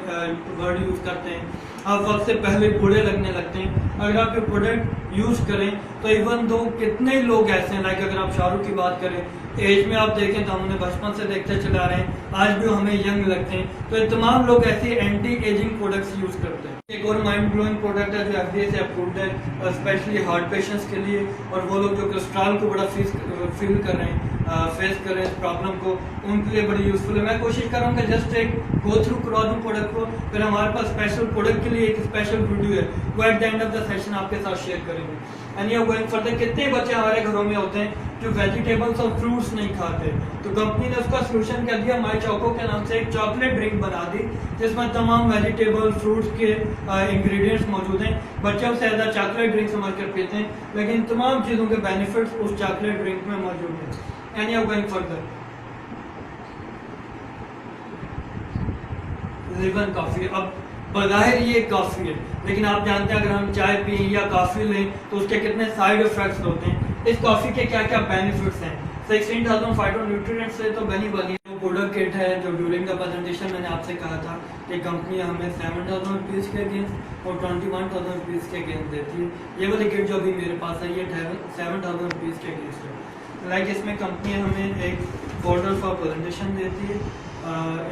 वर्ड यूज़ करते हैं, आप वक्त से पहले बूढ़े लगने लगते हैं। अगर आप ये प्रोडक्ट यूज़ करें तो इवन दो कितने लोग ऐसे हैं, लाइक अगर आप शाहरुख की बात करें, एज में आप देखें तो हम उन्हें बचपन से देखते चला रहे हैं, आज भी हमें यंग लगते हैं। तो ये तमाम लोग ऐसे एंटी एजिंग प्रोडक्ट्स यूज़ करते हैं। एक और माइंड ब्लोइंग प्रोडक्ट है जो FDA से अप्रूव्ड है स्पेशली हार्ट पेशेंट्स के लिए, और वो लोग जो कोलेस्ट्रॉल को बड़ा फील कर रहे हैं, फेस कर रहे हैं इस प्रॉब्लम को, उनके लिए बड़ी यूजफुल है। मैं कोशिश कर रहा हूँ कि जस्ट एक गो थ्रू करवा दूँ प्रोडक्ट को, फिर हमारे पास स्पेशल प्रोडक्ट के लिए एक स्पेशल वीडियो है वो eight the end of the session आपके साथ शेयर करेंगे। एंड यू गोइंग फर्दर, कितने बच्चे हमारे घरों में होते हैं जो वेजिटेबल्स और फ्रूट्स नहीं खाते, तो कंपनी ने उसका सोल्यूशन क्या दिया, माई चोको के नाम से एक चॉकलेट ड्रिंक बना दी जिसमें तमाम वेजिटेबल फ्रूट्स के इंग्रेडिएंट्स मौजूद हैं। बच्चे उससे ज़्यादा चॉकलेट ड्रिंक समझ कर पीते हैं, लेकिन तमाम चीज़ों के बेनिफिट्स उस चॉकलेट ड्रिंक में मौजूद हैं। And you going further, Liven coffee, अब बज़ाहिर ये कॉफ़ी है, लेकिन आप जानते हैं अगर हम चाय पिए या कॉफ़ी लें तो उसके कितने साइड इफेक्ट्स होते हैं। इस कॉफ़ी के क्या क्या बेनिफिट्स हैं। 16,000 फाइटोन्यूट्रिएंट्स से तो बनी बनी प्रोडक्ट किट है जो ड्यूरिंग द प्रेजेंटेशन मैंने आपसे कहा था कि कंपनी हमें 7,000 रुपीज़ के अगेंस्ट और 21,000 रुपीज़ के अगेंस्ट देती है। ये वाली किट जो अभी मेरे पास है ये 7,000 रुपीज़ के अगेंस्ट है। लाइक इसमें कंपनी हमें एक फोल्डर फॉर प्रेजेंटेशन देती है,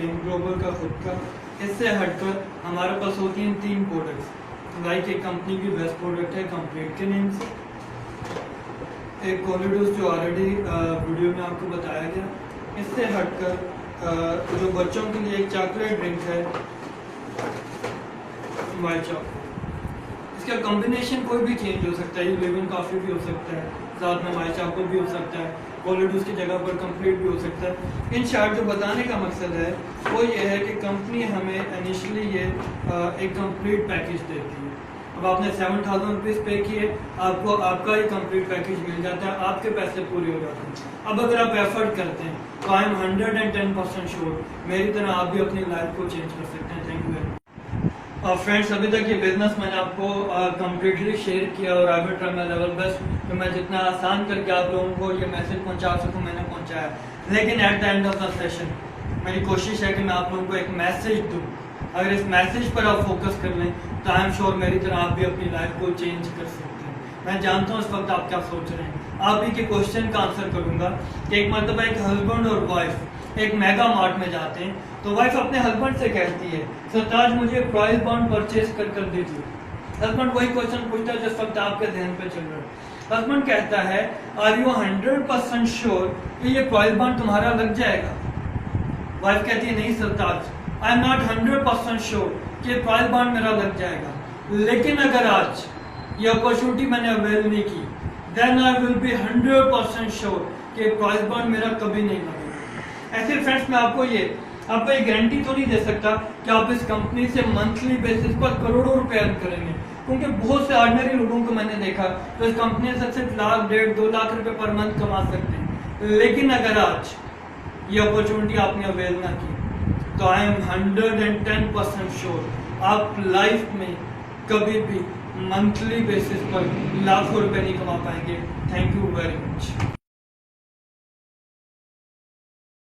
इन ग्लोबल का खुद का। इससे हटकर हमारे पास होती हैं 3 प्रोडक्ट्स। लाइक एक कंपनी की बेस्ट प्रोडक्ट है कंप्लीट के नेम से, एक कोलिडोस जो ऑलरेडी वीडियो में आपको बताया गया। इससे हटकर जो बच्चों के लिए एक चॉकलेट ड्रिंक है वाइट चॉको, इसका कॉम्बिनेशन कोई भी चेंज हो सकता है, ये लेमन कॉफ़ी भी हो सकता है, साथ में वाइट चॉको भी हो सकता है, कोलिडोस की जगह पर कंप्लीट भी हो सकता है। इन शॉर्ट जो बताने का मकसद है वो ये है कि कंपनी हमें इनिशियली ये एक कंप्लीट पैकेज देती है। अब आपने 7,000 रुपीज़ पे किए, आपको आपका ही कंप्लीट पैकेज मिल जाता है, आपके पैसे पूरे हो जाते हैं। अब अगर आप एफर्ट करते हैं तो आई एम 110% श्योर मेरी तरह आप भी अपनी लाइफ को चेंज कर सकते हैं। Thank you very much. Friends, अभी तक ये बिजनेस मैंने आपको कम्प्लीटली शेयर किया और I will try my level best कि मैं जितना आसान करके आप लोगों को ये मैसेज पहुंचा सकूं मैंने पहुंचाया। लेकिन eight the end of the session मेरी कोशिश है कि मैं आप लोगों को एक मैसेज दूं। अगर इस मैसेज पर आप फोकस कर लें तो आई एम श्योर मेरी तरह आप भी अपनी लाइफ को चेंज कर सकते हैं। मैं जानता हूँ इस वक्त आप क्या सोच रहे हैं। आप ही के क्वेश्चन का आंसर करूंगा कि एक मरतबा एक हस्बैंड और वाइफ एक मेगा मार्ट में जाते हैं तो वाइफ अपने हस्बैंड से कहती है, सरताज मुझे रॉयल बॉन्ड परचेज कर दीजिए। हस्बैंड वही क्वेश्चन पूछता है जिस वक्त आपके ध्यान पे चल रहा है। हस्बैंड कहता है, आर यू 100% श्योर कि ये रॉयल बॉन्ड तुम्हारा लग जाएगा? वाइफ कहती है, नहीं सरताज, आई एम नॉट 100% श्योर कि रॉयल बॉन्ड मेरा लग जाएगा, लेकिन अगर आज ये अपॉर्चुनिटी मैंने अवेल नहीं की then I will be 100% sure कि रॉयल बॉन्ड मेरा कभी नहीं लगेगा। ऐसे फ्रेंड्स, मैं आपको ये गारंटी तो नहीं दे सकता कि आप इस कंपनी से मंथली बेसिस पर करोड़ों रुपए अर्न करेंगे, क्योंकि बहुत से ऑर्डिनरी लोगों को मैंने देखा तो इस कंपनी से सिर्फ लाख, 1.5, 2 लाख रुपए पर मंथ कमा सकते हैं। लेकिन अगर आज ये अपॉर्चुनिटी आपने अवेल ना की तो आई एम 110% श्योर आप लाइफ में कभी भी मंथली बेसिस पर लाखों रुपए नहीं कमा पाएंगे। Thank you very much.